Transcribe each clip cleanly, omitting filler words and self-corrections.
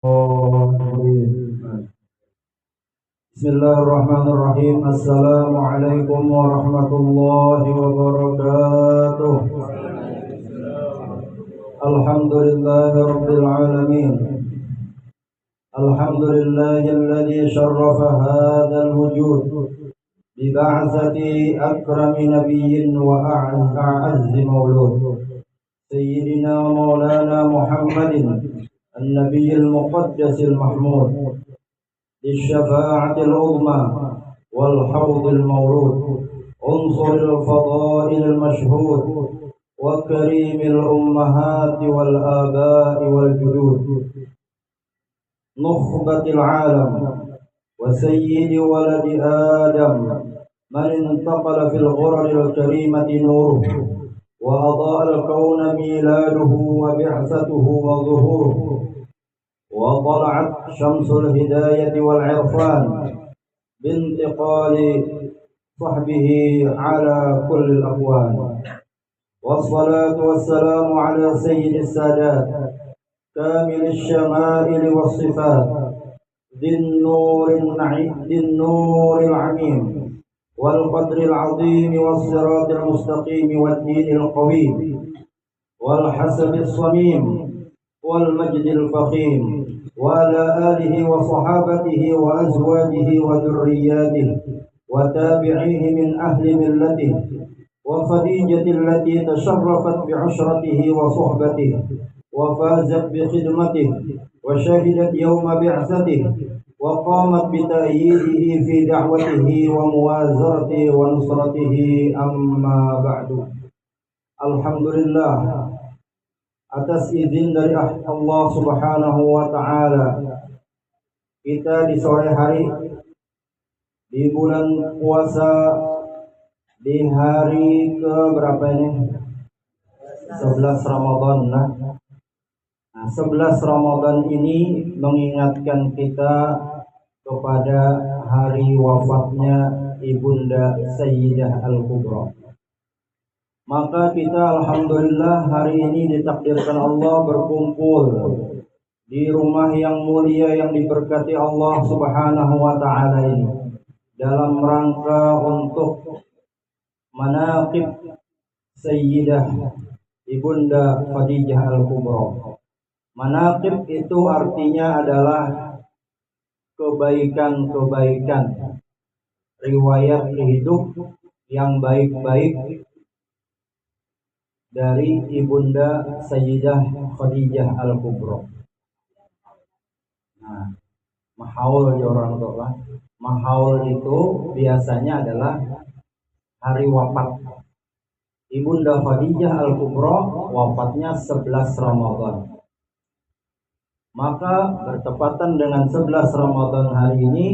Bismillahirrahmanirrahim. Assalamualaikum warahmatullahi wabarakatuh. Alhamdulillahi rabbil alamin. Alhamdulillahilladzi syarrafa hadzal wujud bi ba'tsati akrami nabiyyin wa a'azzi maulud. Sayyidina wa maulana Muhammadin an-nabiyyil muqaddasil mahmud. للشفاعة العظمى والحوض المورود عنصر الفضائل المشهود وكريم الأمهات والآباء والجدود نخبة العالم وسيد ولد آدم من انتقل في الغرر الكريمة نوره وأضاء الكون ميلاده وبعثته وظهوره وطلعت شمس الهداية والعرفان بانتقال صحبه على كل الأكوان والصلاة والسلام على سيد السادات كامل الشمائل والصفات ذي النور العميم والقدر العظيم والصراط المستقيم والدين القويم والحسب الصميم والمجد الفخيم وعلى آله وصحابته وأزواجه وذرياته وتابعيه من أهل ملته وخديجة التي تشرفت بعشرته وصحبته وفازت بخدمته وشهدت يوم بعثته وقامت بتأييده في دعوته وموازرته ونصرته. أما بعد. Alhamdulillah, atas izin dari Allah Subhanahu wa Ta'ala, kita di sore hari di bulan puasa, di hari ke berapa ini? 11 Ramadan. Nah, 11 Ramadan ini mengingatkan kita kepada hari wafatnya Ibunda Sayyidah Al-Kubra. Maka kita alhamdulillah hari ini ditakdirkan Allah berkumpul di rumah yang mulia yang diberkati Allah Subhanahu wa Ta'ala ini dalam rangka untuk manaqib Sayyidah Ibunda Khadijah Al-Kubra. Manaqib itu artinya adalah kebaikan-kebaikan, riwayat hidup yang baik-baik dari Ibunda Sayyidah Khadijah Al-Kubra. Nah, mahaul ya orang tua. Mahaul itu biasanya adalah hari wafat. Ibunda Khadijah Al-Kubra wafatnya 11 Ramadan. Maka bertepatan dengan 11 Ramadan hari ini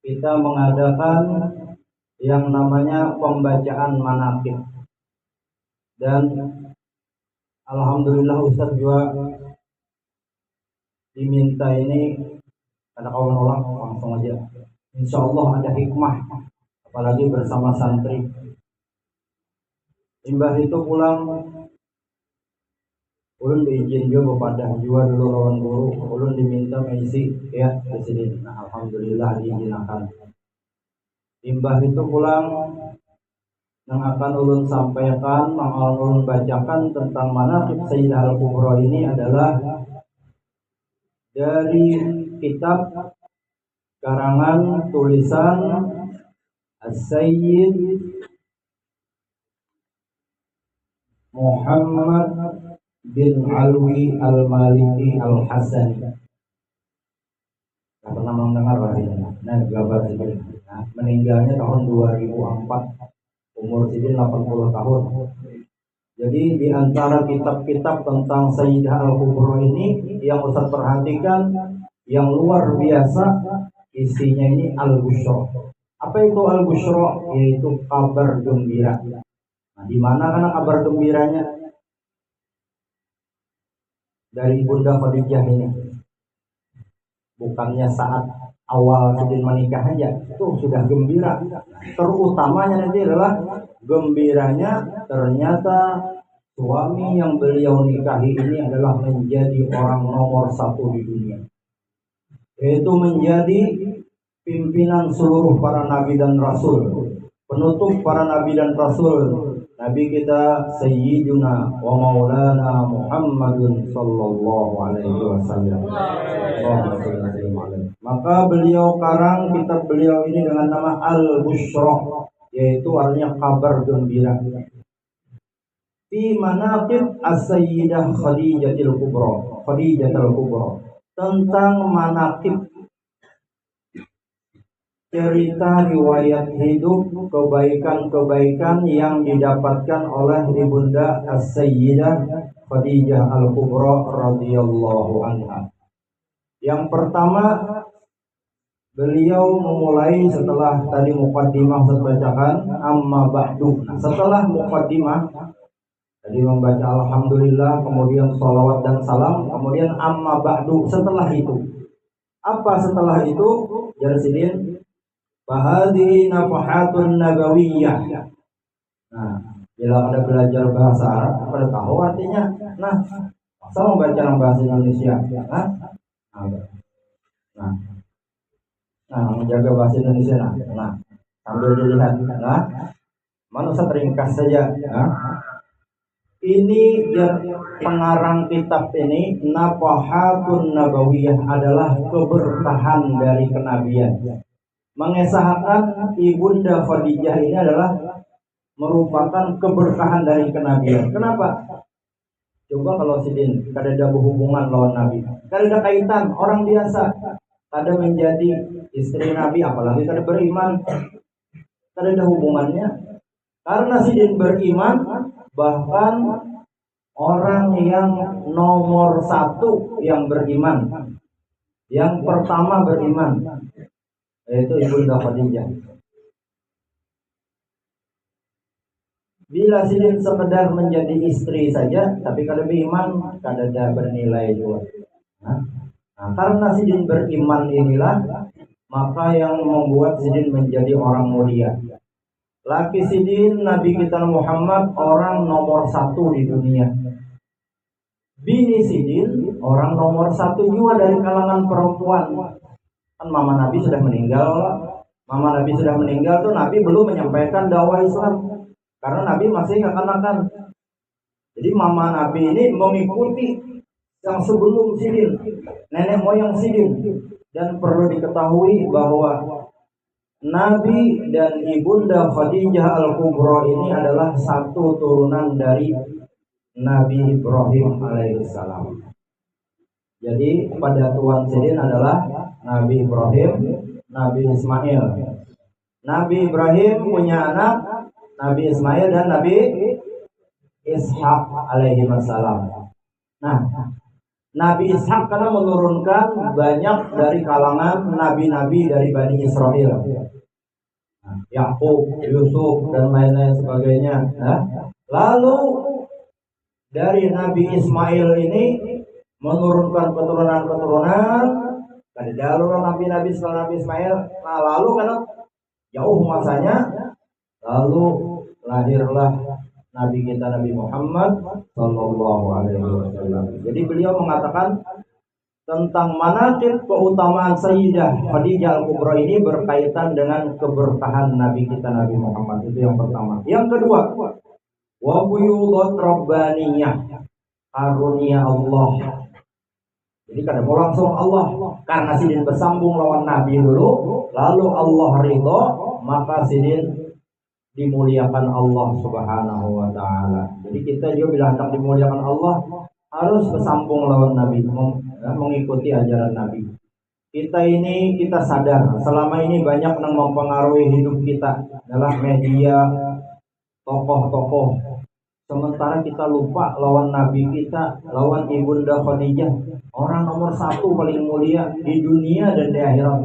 kita mengadakan yang namanya pembacaan manaqib. Dan alhamdulillah Ustadz juga diminta ini, karena kawan orang langsung aja. Insya Allah ada hikmah, apalagi bersama santri. Imbah itu pulang, ulun diizin juga kepada juga dulu lawan guru, ulun diminta mengisi ya di sini. Nah, alhamdulillah diizinkan. Imbah itu pulang, yang akan ulun sampaikan, yang akan ulun bacakan tentang manaqib Sayyidah Al-Kubra ini adalah dari kitab karangan tulisan As-Sayyid Muhammad bin Alwi Al-Maliki Al-Hasani. Pernah mendengar ini? Nah, gambar ini. Nah, meninggalnya tahun 2004. Umur sidin 80 tahun. Jadi di antara kitab-kitab tentang Sayyidah Al-Kubra ini yang Ustaz perhatikan yang luar biasa isinya ini Al-Busyra. Apa itu Al-Busyra? Yaitu kabar gembira. Nah, di mana karena kabar gembiranya? Dari Bunda Khadijah ini. Bukannya saat awal sidin menikah aja, itu sudah gembira. Terutamanya nanti adalah gembiranya ternyata suami yang beliau nikahi ini adalah menjadi orang nomor 1 di dunia. yaitu menjadi pimpinan seluruh para nabi dan rasul, penutup para nabi dan rasul, Nabi kita Sayyiduna wa Maulana Muhammadun Sallallahu Alaihi Wasallam. Maka beliau karang kitab beliau ini dengan nama Al-Bushra, yaitu artinya kabar gembira. Fi manaqib as-sayyidah Khadijatul Kubra, tentang manaqib, cerita riwayat hidup kebaikan-kebaikan yang didapatkan oleh Ibunda As-Sayyidah Khadijah Al-Kubra radhiyallahu anha. Yang pertama, beliau memulai setelah tadi muqaddimah saya bacakan, amma ba'du. Nah, setelah muqaddimah tadi membaca alhamdulillah, kemudian sholawat dan salam, kemudian amma ba'du. Setelah itu, apa setelah itu? Jarsidin Bahadi nafahatun nabawiyah. Nah, bila Anda belajar bahasa Arab, pada tahu artinya. Nah, saya mau baca dalam bahasa Indonesia. Nah, menjaga bahasa Indonesia. Nah, sambil dilihat. Nah, manusia teringkas saja. Nah, ini pengarang kitab ini, Nafahatun Nabawiyah, adalah keberkahan dari kenabian. Mengesahkan Ibunda Khadijah ini adalah merupakan keberkahan dari kenabian. Kenapa? Coba kalau sidin kada ada hubungan lawan Nabi, kada ada kaitan, orang biasa kada menjadi istri Nabi, apalagi kada beriman, kada ada hubungannya. Karena sidin beriman, bahkan orang yang nomor satu yang beriman, yang pertama beriman, yaitu Ibunda Khadijah. Bila sidin sekedar menjadi istri saja, tapi kalau beriman, kada ada bernilai juga. Nah, karena sidin beriman inilah, maka yang membuat sidin menjadi orang mulia. Laki sidin Nabi kita Muhammad orang nomor satu di dunia. Bini sidin orang nomor satu juga dari kalangan perempuan. Kan mama Nabi sudah meninggal. Mama Nabi sudah meninggal tuh Nabi belum menyampaikan dakwah Islam. Karena Nabi masih kekanakan. Jadi mama Nabi ini mengikuti yang sebelum sidin, nenek moyang sidin. Dan perlu diketahui bahwa Nabi dan Ibunda Khadijah Al-Kubra ini adalah satu turunan dari Nabi Ibrahim alaihissalam. Jadi pada tuan sidin adalah Nabi Ibrahim, Nabi Ismail. Nabi Ibrahim punya anak Nabi Ismail dan Nabi Ishak alaihi wassalam. Nah, Nabi Ishak karena menurunkan banyak dari kalangan nabi-nabi dari Bani Israel, Yakub, Yusuf dan lain-lain sebagainya. Lalu dari Nabi Ismail ini menurunkan keturunan-keturunan dari jalur nabi-nabi setelah Nabi Ismail. Nah, lalu karena jauh masanya, lalu lahirlah Nabi kita Nabi Muhammad Sallallahu Alaihi Wasallam. Jadi beliau mengatakan tentang manaqib keutamaan Sayyidah Khadijah Al-Kubra ini berkaitan dengan keberkahan Nabi kita Nabi Muhammad. Itu yang pertama. Yang kedua, wa buyudat rabbaniyah, karunia Allah. Jadi kada mau langsung Allah, karena sidin bersambung lawan Nabi dulu, lalu Allah ridho, maka sidin dimuliakan Allah Subhanahu wa taala. Jadi kita juga bila hendak dimuliakan Allah harus bersambung lawan Nabi, mengikuti ajaran Nabi. Kita sadar selama ini banyak yang mempengaruhi hidup kita adalah media, tokoh-tokoh. Sementara kita lupa lawan Nabi kita, lawan Ibunda Khadijah, orang nomor satu paling mulia di dunia dan di akhirat.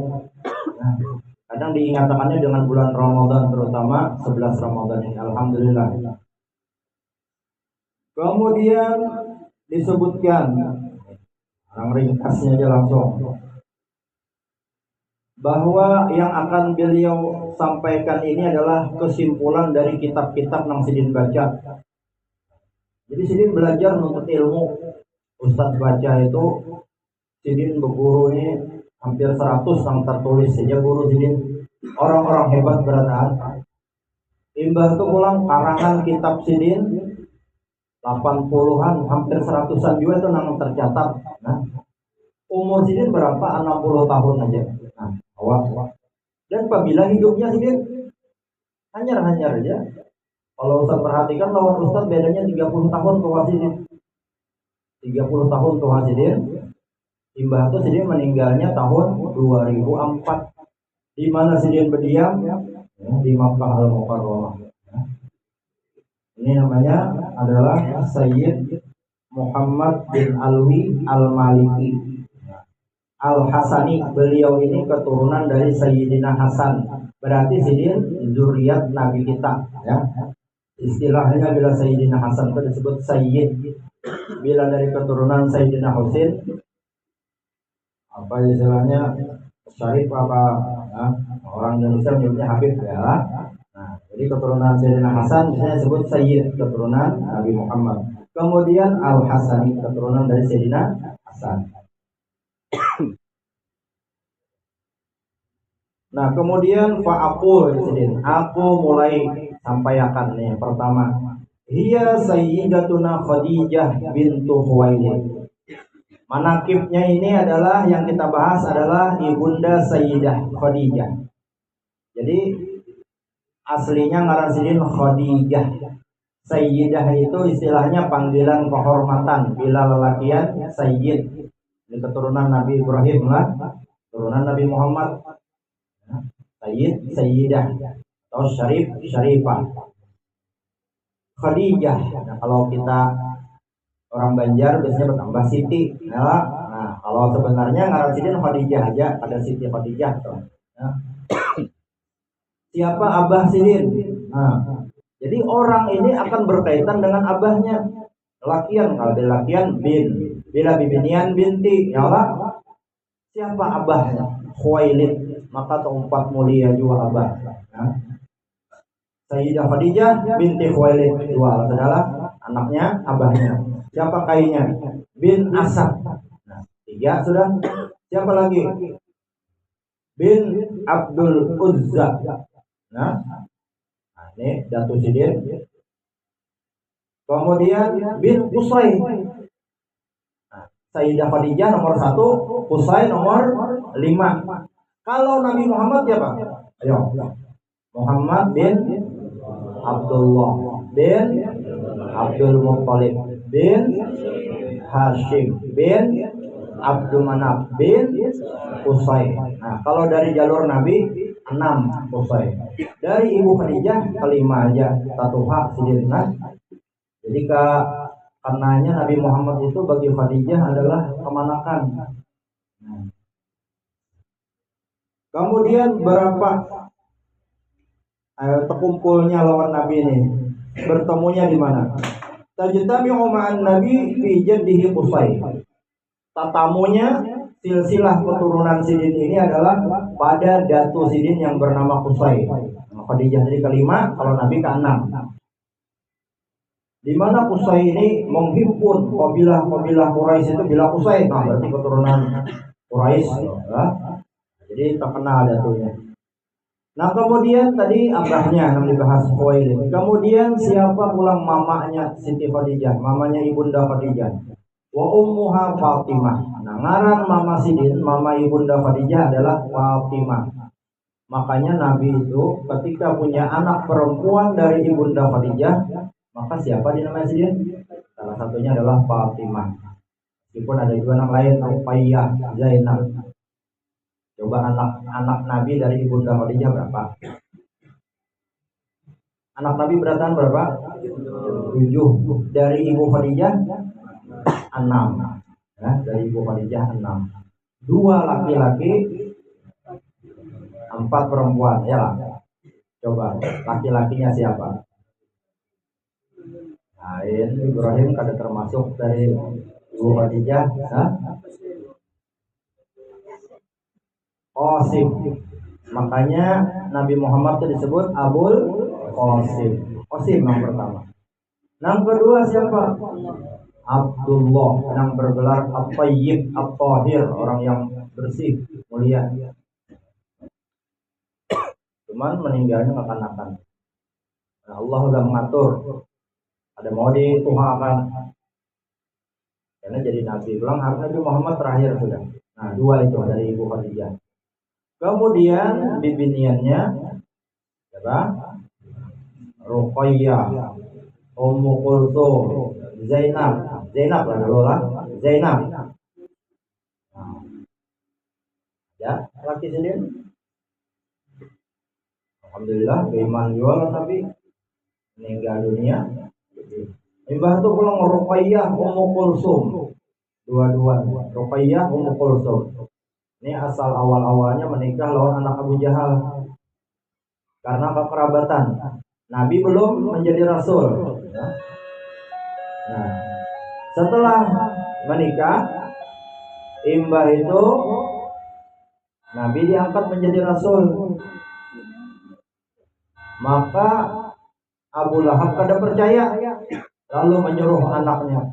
Nah, kadang diingatkannya dengan bulan Ramadan, terutama 11 Ramadan ini. Alhamdulillah. Kemudian disebutkan, orang ringkasnya aja langsung, bahwa yang akan beliau sampaikan ini adalah kesimpulan dari kitab-kitab yang sidin baca. Jadi sidin belajar menuntut ilmu. Ustadz baca itu sidin berguru ini hampir 100 yang tertulis saja guru Sidin. Orang-orang hebat berataan. Imbah itu pulang karangan kitab Sidin 80-an, hampir 100-an juga itu yang tercatat. Nah, umur Sidin berapa? 60 tahun aja. Nah, awal. Dan apabila hidupnya Sidin hanyar-hanyar aja. Kalau Ustaz perhatikan lawan Ustaz bedanya 30 tahun ke Wasidin. 30 tahun ke Wasidin. Imbah itu Sidin meninggalnya tahun 2004. Di mana Sidin berdiam? Di Makkah Al-Mukarramah. Ini namanya adalah Sayyid Muhammad bin Alwi Al-Maliki Al-Hasani. Beliau ini keturunan dari Sayyidina Hasan. Berarti Sidin zuriat Nabi kita, ya. Istilahnya bila Sayyidina Hasan itu disebut Sayyid. Bila dari keturunan Sayyidina Husain, apa istilahnya Syarif apa, ya? Orang Indonesia menyebutnya Habib, ya. Nah, jadi keturunan Sayyidina Hasan misalnya disebut Sayyid, keturunan Nabi Muhammad. Kemudian Al-Hasani, keturunan dari Sayyidina Hasan. Nah, kemudian fa'aqul Sidin, aku mulai sampaikan nih yang pertama. Hiya Sayyidatuna Khadijah bintu Khuwailid. Manakibnya ini adalah yang kita bahas adalah Ibunda Sayyidah Khadijah. Jadi aslinya ngaran Sidin Khadijah. Sayyidah itu istilahnya panggilan kehormatan bila lelakian Sayyid. Ini keturunan Nabi Ibrahim lah, keturunan Nabi Muhammad. Sayyid, Sayyidah atau Syarif, Syarifah. Khadijah. Nah, kalau kita orang Banjar biasanya bertambah Siti. Nah, kalau sebenarnya ngaran Sidin Khadijah aja, ada Siti Khadijah tuh. Nah. Siapa abah Sidin? Nah, jadi orang ini akan berkaitan dengan abahnya. Lakian, kalau ada lakian bin, bila bibinian binti, ya Allah. Siapa abahnya? Khuwailid. Maka keempat mulia juga abah. Nah. Sayyidah Khadijah binti Khuwailid dua adalah anaknya abahnya. Siapa kainya? Bin Asad. Nah, 3 sudah. Siapa lagi? Bin Abdul Uzza. Nah ini Datu Sidin. Kemudian bin Qusay. Nah, Sayyidah Khadijah nomor 1, Qusay nomor 5. Kalau Nabi Muhammad siapa? Ayo. Muhammad bin Abdullah bin Abdul Muttalib bin Hashim bin Abdul Manaf bin Qusay. Nah, kalau dari jalur Nabi 6 Qusay. Dari Ibu Khadijah kelima aja, 1 hak Sidin. Nah, jadi karenanya Nabi Muhammad itu bagi Khadijah adalah kemanakan. Nah. Kemudian berapa terkumpulnya lawan Nabi ini? Bertemunya di mana? Tajtami'u ma'an Nabi fi jaddihi Qusay. Tatamunya silsilah keturunan Sidin ini adalah pada Datu Sidin yang bernama Qusay. Khadijah jadi kelima, kalau Nabi ke-6. Di mana Qusay ini menghimpun kabilah-kabilah Quraisy itu bila Qusay, nah berarti keturunan Quraisy, ya. Jadi terkenal Datunya. Nah, kemudian tadi abahnya yang dibahas Khuwailid. Kemudian siapa pulang mamanya Siti Khadijah, mamanya Ibunda Khadijah. Wa ummuha Fatimah. Nah, ngaran mama Sidin, mama Ibunda Khadijah adalah Fatimah. Makanya Nabi itu ketika punya anak perempuan dari Ibunda Khadijah, maka siapa dinamai Sidin? Salah satunya adalah Fatimah. Meskipun ada juga anak lain, Ruqayyah, Zainab. Coba anak Nabi dari Ibunda Khadijah berapa? Anak Nabi beratan berapa? 7. Dari Ibu Khadijah 6. Ya, dari Ibu Khadijah 6. 2 laki-laki, 4 perempuan. Ya lah. Coba laki-lakinya siapa? Nah, ini Ibrahim kada termasuk dari Ibu Khadijah. Nah? Qasim. Makanya Nabi Muhammad itu disebut Abul Qasim. Qasim yang pertama. Yang kedua siapa? Abdullah, yang bergelar At-Tayyib, At-Tahir, orang yang bersih, mulia. Cuman meninggalnya kekanak-kanakan. Nah, Allah sudah mengatur ada mau dituhakan karena jadi nabi. Bilang Nabi Muhammad terakhir sudah. Nah, dua itu dari Ibu Khadijah. Kemudian bibiniannya siapa? Ruqayyah, Ummu Kulthum, Zainab lah dulu lah. Zainab. Nah, ya, laki sendiri. Alhamdulillah, beriman jual Nabi meninggal dunia. Mbah itu pulang Ruqayyah, Ummu Kulthum. Dua-dua. Ruqayyah, Ummu Kulthum. Ini asal awal-awalnya menikah lawan anak Abu Jahal karena kekerabatan. Nabi belum menjadi rasul. Nah, setelah menikah, Imbah itu Nabi diangkat menjadi rasul. Maka Abu Lahab kada percaya, lalu menyuruh anaknya,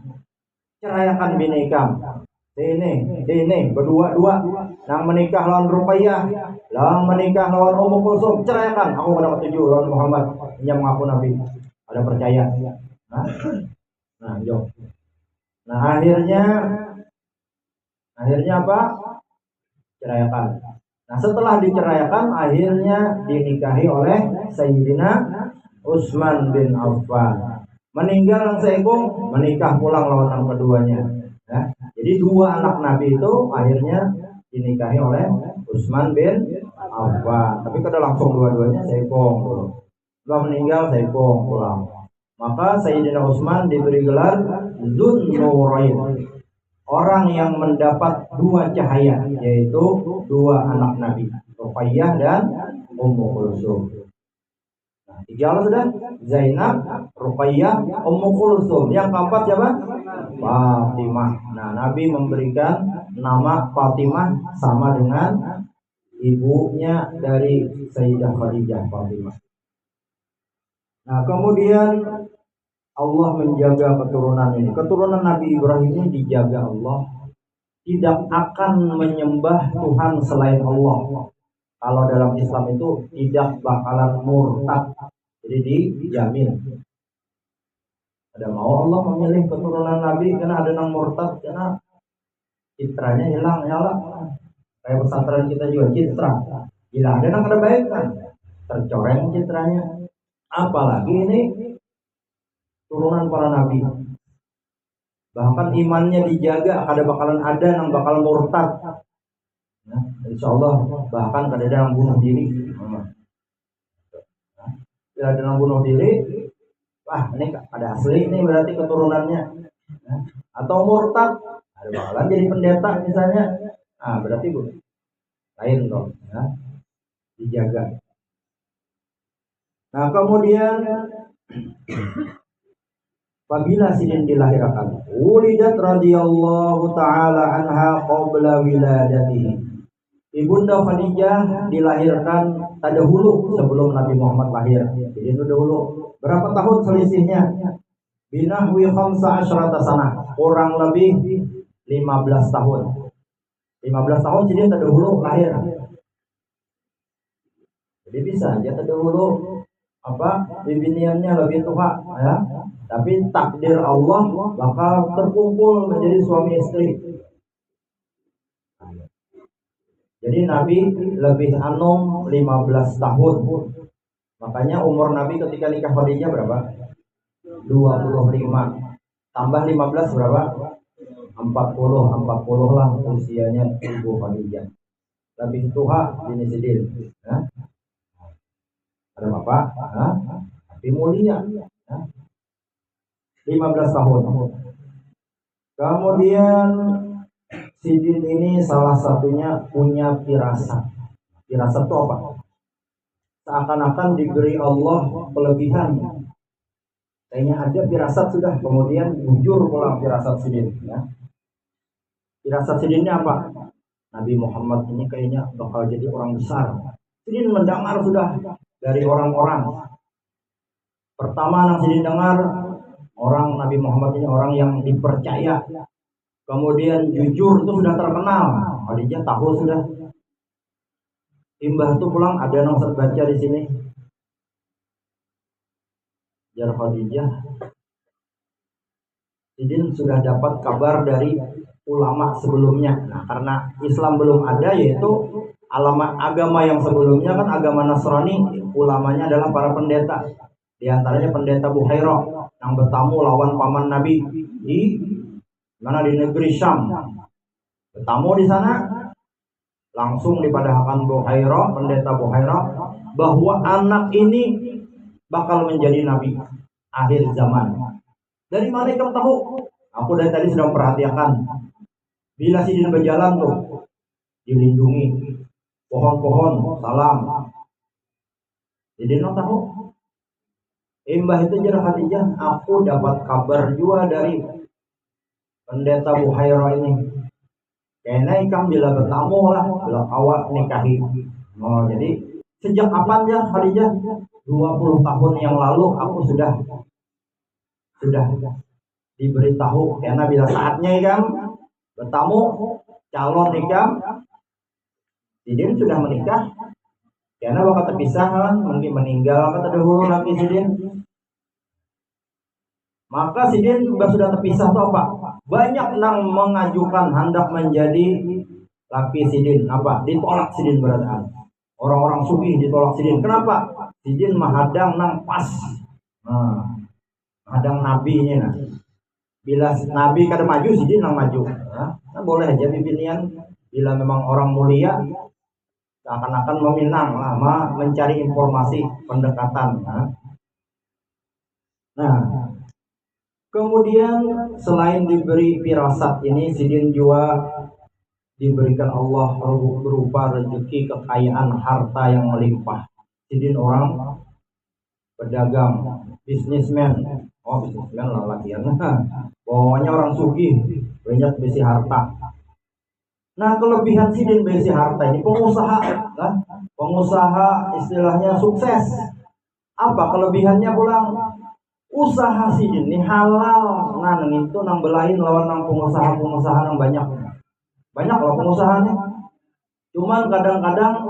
ceraikan bini kamu. Ini berdua-dua. Nang menikah lawan Ruqayyah, lang menikah lawan Ummu Kulthum, ceraikan. Aku kada setuju lawan Muhammad. Yang mengaku Nabi. Ada percaya. Nah, jom. Nah, akhirnya apa? Ceraikan. Nah, setelah diceraikan, akhirnya dinikahi oleh Sayyidina Utsman bin Affan. Meninggal seekong, menikah pulang lawan yang keduanya. Ya. Jadi dua anak Nabi itu akhirnya dinikahi oleh Utsman bin Affan. Tapi kada langsung dua-duanya seekong. Setelah meninggal seekong pulang. Maka Sayyidina Utsman diberi gelar Dzun-Nurain. Orang yang mendapat dua cahaya, yaitu dua anak Nabi, Ruqayyah dan Ummu Kulthum. Nah, tiga sudah, Zainab, Ruqayyah, Ummu Kulthum. Yang keempat siapa? Fatimah. Nah, Nabi memberikan nama Fatimah sama dengan ibunya dari Sayyidah Khadijah, Fatimah. Nah, kemudian Allah menjaga keturunan ini. Keturunan Nabi Ibrahim ini dijaga Allah. Tidak akan menyembah Tuhan selain Allah. Kalau dalam Islam itu tidak bakalan murtad. Jadi dijamin. Ada mau Allah memilih keturunan Nabi karena ada yang murtad, karena citranya hilang, nyala. Kayak pesantren kita juga citra. Gila, ada yang kada baik kan? Tercoreng citranya. Apalagi ini turunan para nabi. Bahkan imannya dijaga, kada bakalan ada yang bakal murtad. Nah, insya Allah bahkan kada ada yang bunuh diri. Bila ada yang bunuh diri, wah ini ada asli ini berarti keturunannya. Nah, atau murtad, ada bakalan jadi pendeta misalnya. Ah berarti bu, lain dong. Ya. Dijaga. Nah kemudian apabila Sidin dilahirkan, ulidat radhiyallahu taala anha qabla wiladatihi. Ibunda Khadijah dilahirkan terdahulu sebelum Nabi Muhammad lahir. Jadi itu dahulu. Berapa tahun selisihnya? Binahwi khamsa asyrata sanah, kurang lebih 15 tahun. 15 tahun Sidin terdahulu lahir. Jadi bisa aja terdahulu bibiniannya lebih tua ya. Tapi takdir Allah bakal terkumpul menjadi suami istri. Jadi Nabi lebih anum 15 tahun. Makanya umur Nabi ketika nikah Khadijah berapa? 25. Tambah 15 berapa? 40 lah usianya Ibu Khadijah. Lebih tua jenis Sidin. Ya. Ada bapak, tapi mulia. Ya. 15 tahun. Kemudian Sidin ini salah satunya punya firasat. Firasat itu apa? Seakan-akan diberi Allah kelebihan. Kayaknya ada firasat sudah, kemudian jujur pulang firasat Sidin. Ya. Firasat Sidin ini apa? Nabi Muhammad ini kayaknya bakal jadi orang besar. Sidin mendengar sudah dari orang-orang. Pertama yang Sidin dengar, orang Nabi Muhammad ini orang yang dipercaya, kemudian jujur itu sudah terkenal. Khadijah tahu sudah. Imbah itu pulang ada yang baca di sini. Jar Khadijah, Sidin sudah dapat kabar dari ulama sebelumnya. Nah, karena Islam belum ada, yaitu agama yang sebelumnya kan agama Nasrani, ulamanya adalah para pendeta. Di antaranya pendeta Buhairah yang bertamu lawan paman Nabi di mana, di negeri Syam. Bertamu di sana, langsung dipadahkan Buhairah, pendeta Buhairah, bahwa anak ini bakal menjadi nabi akhir zaman. Dari mana kamu tahu? Aku dari tadi sudah perhatikan. Bila Sidin berjalan tuh dilindungi pohon-pohon, salam. Sidin tahu. Mbah itu Jar Khadijah, aku dapat kabar juga dari pendeta Buhairah ini. Kayaknya ikam bila bertamu lah, bila awak nikahi. Oh, jadi sejak kapan ya Khadijah? 20 tahun yang lalu aku sudah diberitahu, karena bila saatnya kan bertamu calon nikah, Sidin sudah menikah, karena bakal terpisah kan, mungkin meninggal kata dahulu laki Sidin. Maka Sidin sudah terpisah tuh apa? Banyak nang mengajukan hendak menjadi laki Sidin, apa? Ditolak Sidin berada. Orang-orang sugih ditolak Sidin. Kenapa? Sidin mahadang nang pas. Nah, mahadang nabi ini nah. Bila nabi kada maju, Sidin nang maju. Nah, boleh aja pimpinan bila memang orang mulia akan meminang lama mencari informasi pendekatan. Nah, kemudian selain diberi firasat ini, Sidin juga diberikan Allah berupa rezeki, kekayaan, harta yang melimpah. Sidin orang pedagang, bisnismen. Oh, bisnismen lah latihan. Pokoknya orang sugih, banyak besi harta. Nah, kelebihan Sidin besi harta ini pengusaha, nah, pengusaha istilahnya sukses. Apa kelebihannya pulang? Usaha Sidin ini halal. Nah, itu nang belain lawan nang pengusaha nang banyak. Banyak loh pengusahanya. Cuman kadang-kadang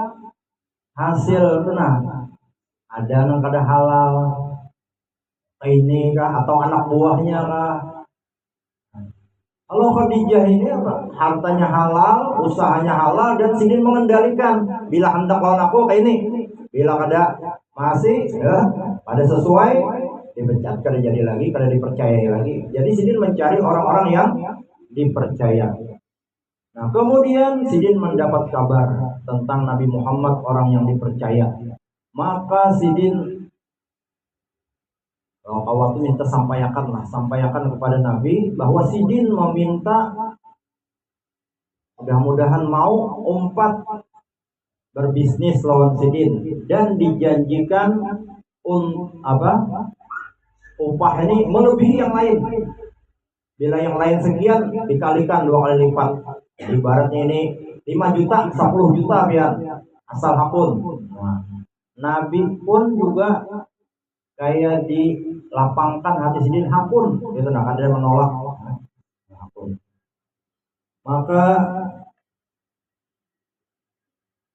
hasil itu nah ada yang kada halal ini kah atau anak buahnya kah. Kalau Khadijah ini apa? Hartanya halal, usahanya halal, dan Sidin mengendalikan. Bila hendak lawan aku kayak ini, bila kada masih ya, pada sesuai dipecat, kada jadi lagi, kada dipercayai lagi. Jadi Sidin mencari orang-orang yang dipercaya. Nah, kemudian Sidin mendapat kabar tentang Nabi Muhammad, orang yang dipercaya. Maka Sidin waktu minta sampaikan kepada Nabi bahwa Sidin meminta mudah-mudahan mau umpat berbisnis lawan Sidin, dan dijanjikan upah ini melebihi yang lain. Bila yang lain sekian dikalikan 2 kali lipat. Ibaratnya ini 5 juta, 10 juta biar asal hapun. Nah, Nabi pun juga kayak dilapangkan hati Sidin, hapun. Itu nah, ada menolak. Hapun.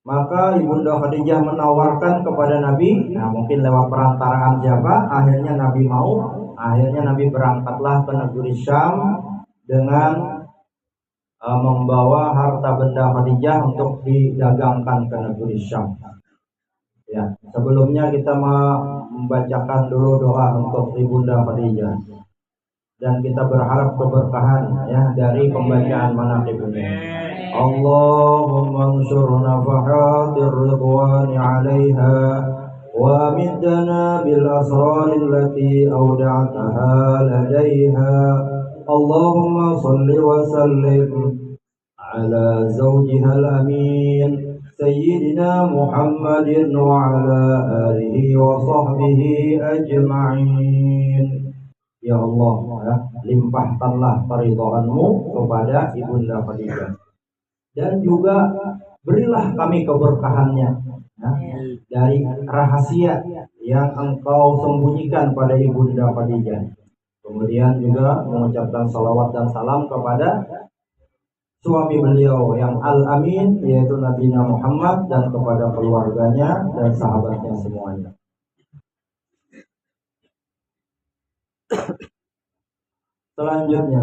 Maka Ibunda Khadijah menawarkan kepada Nabi, nah mungkin lewat perantaraan siapa, akhirnya Nabi mau. Akhirnya Nabi berangkatlah ke negeri Syam dengan membawa harta benda Khadijah untuk didagangkan ke negeri Syam. Ya, sebelumnya kita membacakan dulu doa untuk Ibunda Khadijah, dan kita berharap keberkahan ya dari pembacaan manaqib ini. Allahumma anshur nafahatir ridwani 'alaiha wa middana bil asraril lati awda'taha ladaiha. Allahumma salli wa sallim ala zawjiha al-amin Sayyidina Muhammadin wa ala alihi wa sahbihi ajma'in. Ya Allah, limpahkanlah keridhaanmu kepada Ibunda Khadijah, dan juga berilah kami keberkahannya dari rahasia yang engkau sembunyikan pada Ibunda Khadijah. Kemudian juga mengucapkan salawat dan salam kepada suami beliau yang Al-Amin, yaitu Nabi Muhammad, dan kepada keluarganya dan sahabatnya semuanya. Selanjutnya,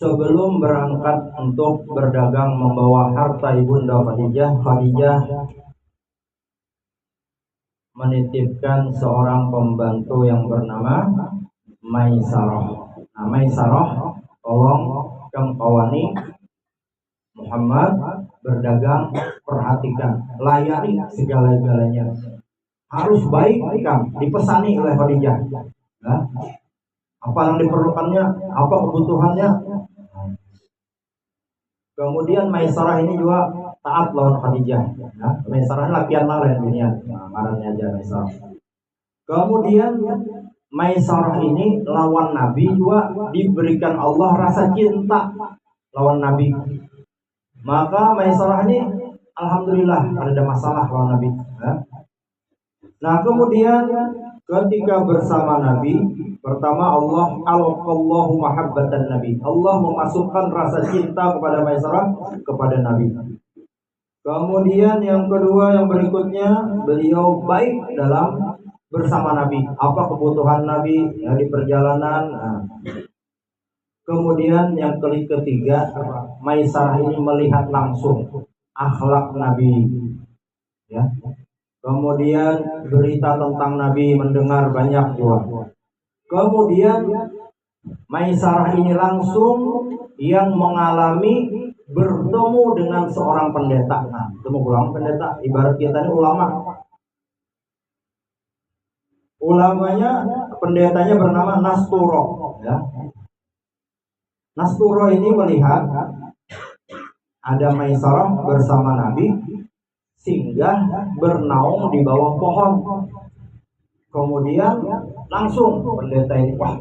sebelum berangkat untuk berdagang membawa harta ibunda Khadijah menitipkan seorang pembantu yang bernama Maisarah. Nah, Maisarah, tolong kamu kawani Muhammad berdagang, perhatikan, layani segala-galanya. Harus baik kamu, dipesani oleh Khadijah. Nah, apa yang diperlukannya, apa kebutuhannya. Kemudian Maisarah ini juga taat lawan Khadijah. Nah, Maisarah lakian malen dunia, ngarannya aja Maisarah. Kemudian Maisarah ini lawan Nabi juga diberikan Allah rasa cinta lawan Nabi. Maka Maisarah ini alhamdulillah ada masalah lawan Nabi. Nah, kemudian ketika bersama Nabi, pertama Allah alqallahu mahabbatan Nabi. Allah memasukkan rasa cinta kepada Maisarah kepada Nabi. Kemudian yang kedua, yang berikutnya, beliau baik dalam bersama Nabi. Apa kebutuhan Nabi ya, di perjalanan. Nah. Kemudian yang ketiga, Maisarah ini melihat langsung akhlak Nabi. Ya. Kemudian berita tentang Nabi, mendengar banyak juga. Kemudian Maisarah ini langsung yang mengalami bertemu dengan seorang pendeta. Nah, ketemu ulama pendeta, ibarat kita ini ulama. Ulamanya, pendetanya bernama Nasturo. Ya. Nasturo ini melihat ada Maisarah bersama Nabi, singgah bernaung di bawah pohon. Kemudian langsung pendeta ini, wah,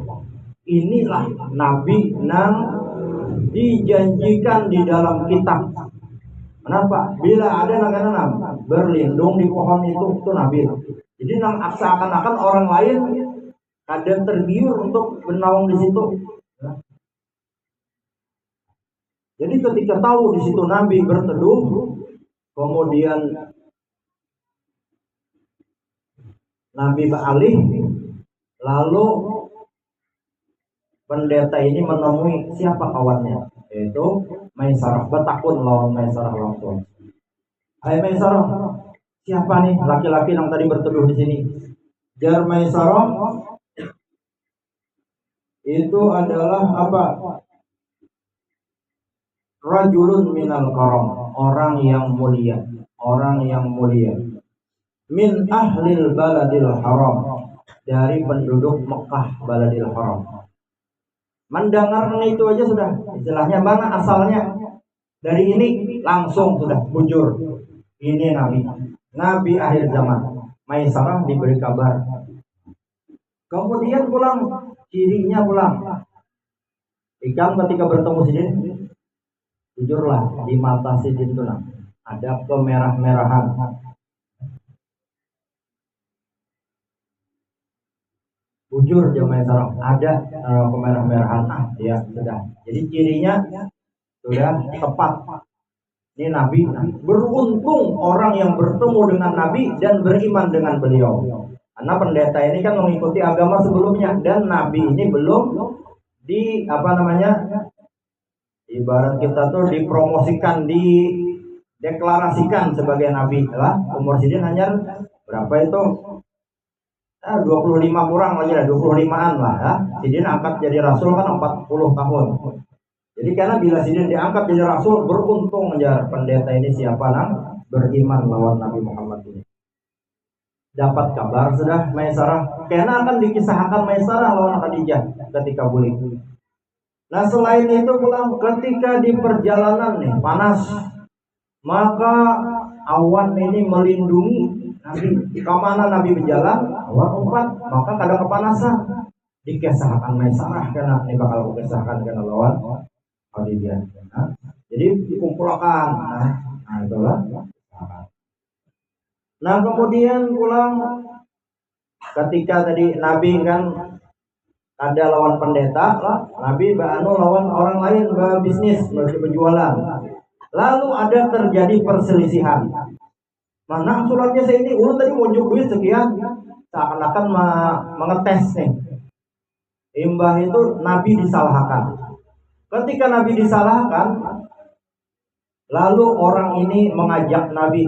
inilah Nabi yang dijanjikan di dalam kitab. Kenapa? Bila ada anak-anak berlindung di pohon itu Nabi. Jadi seakan-akan orang lain kadang tergiur untuk bernaung di situ. Jadi ketika tahu di situ Nabi berteduh, kemudian Nabi beralih, lalu pendeta ini menemui siapa kawannya, yaitu Maisarah. Betakun lawan Maisarah langsung. Hai Maisarah, siapa nih laki-laki yang tadi berteduh di sini? Jar Maisarah, itu adalah apa? Rajulun minal karam, orang yang mulia, orang yang mulia. Min ahlil baladil haram, dari penduduk Mekah baladil haram. Mendengar itu aja sudah, istilahnya mana asalnya? Dari ini langsung sudah bujur. Ini Nabi akhir zaman. Maisarah diberi kabar. Kemudian pulang, cirinya pulang. Ikan ketika bertemu Sidin, jujurlah di mata Sidin itu ada kemerah-merahan. Bujur jamaah Maisarah, ada kemerah-merahan. Ya sudah. Jadi cirinya sudah tepat. Ini Nabi. Beruntung orang yang bertemu dengan Nabi dan beriman dengan beliau. Karena pendeta ini kan mengikuti agama sebelumnya dan Nabi ini belum ibarat kita tuh dipromosikan, dideklarasikan sebagai Nabi lah. Umur Sidin hanya berapa itu? 25 kurang lagi lah, 25-an lah ya. Sidin angkat jadi Rasul kan 40 tahun. Jadi karena bila Sidin diangkat jadi Rasul, beruntung aja pendeta ini siapa beriman lawan Nabi Muhammad ini. Dapat kabar sudah Maisarah, karena akan dikisahkan Maisarah lawan Khadijah ketika bulik. Nah selain itu pulang ketika di perjalanan nih panas, maka awan ini melindungi Nabi. Kemana Nabi berjalan, awan umpat, maka kada kepanasan. Dikisahkan Maisarah karena ini bakal dikisahkan karena lawan Khadijah. Nah, jadi dikumpulkan. Nah itulah. Nah kemudian pulang ketika tadi Nabi kan Ada lawan pendeta lah, Nabi anu lawan orang lain bisnis, berjualan. Lalu ada terjadi perselisihan. Mana suratnya saya ini, ulun tadi mau duit sekian, seakan-akan mengetes nih. Imbah itu Nabi disalahkan. Ketika Nabi disalahkan, lalu orang ini mengajak Nabi,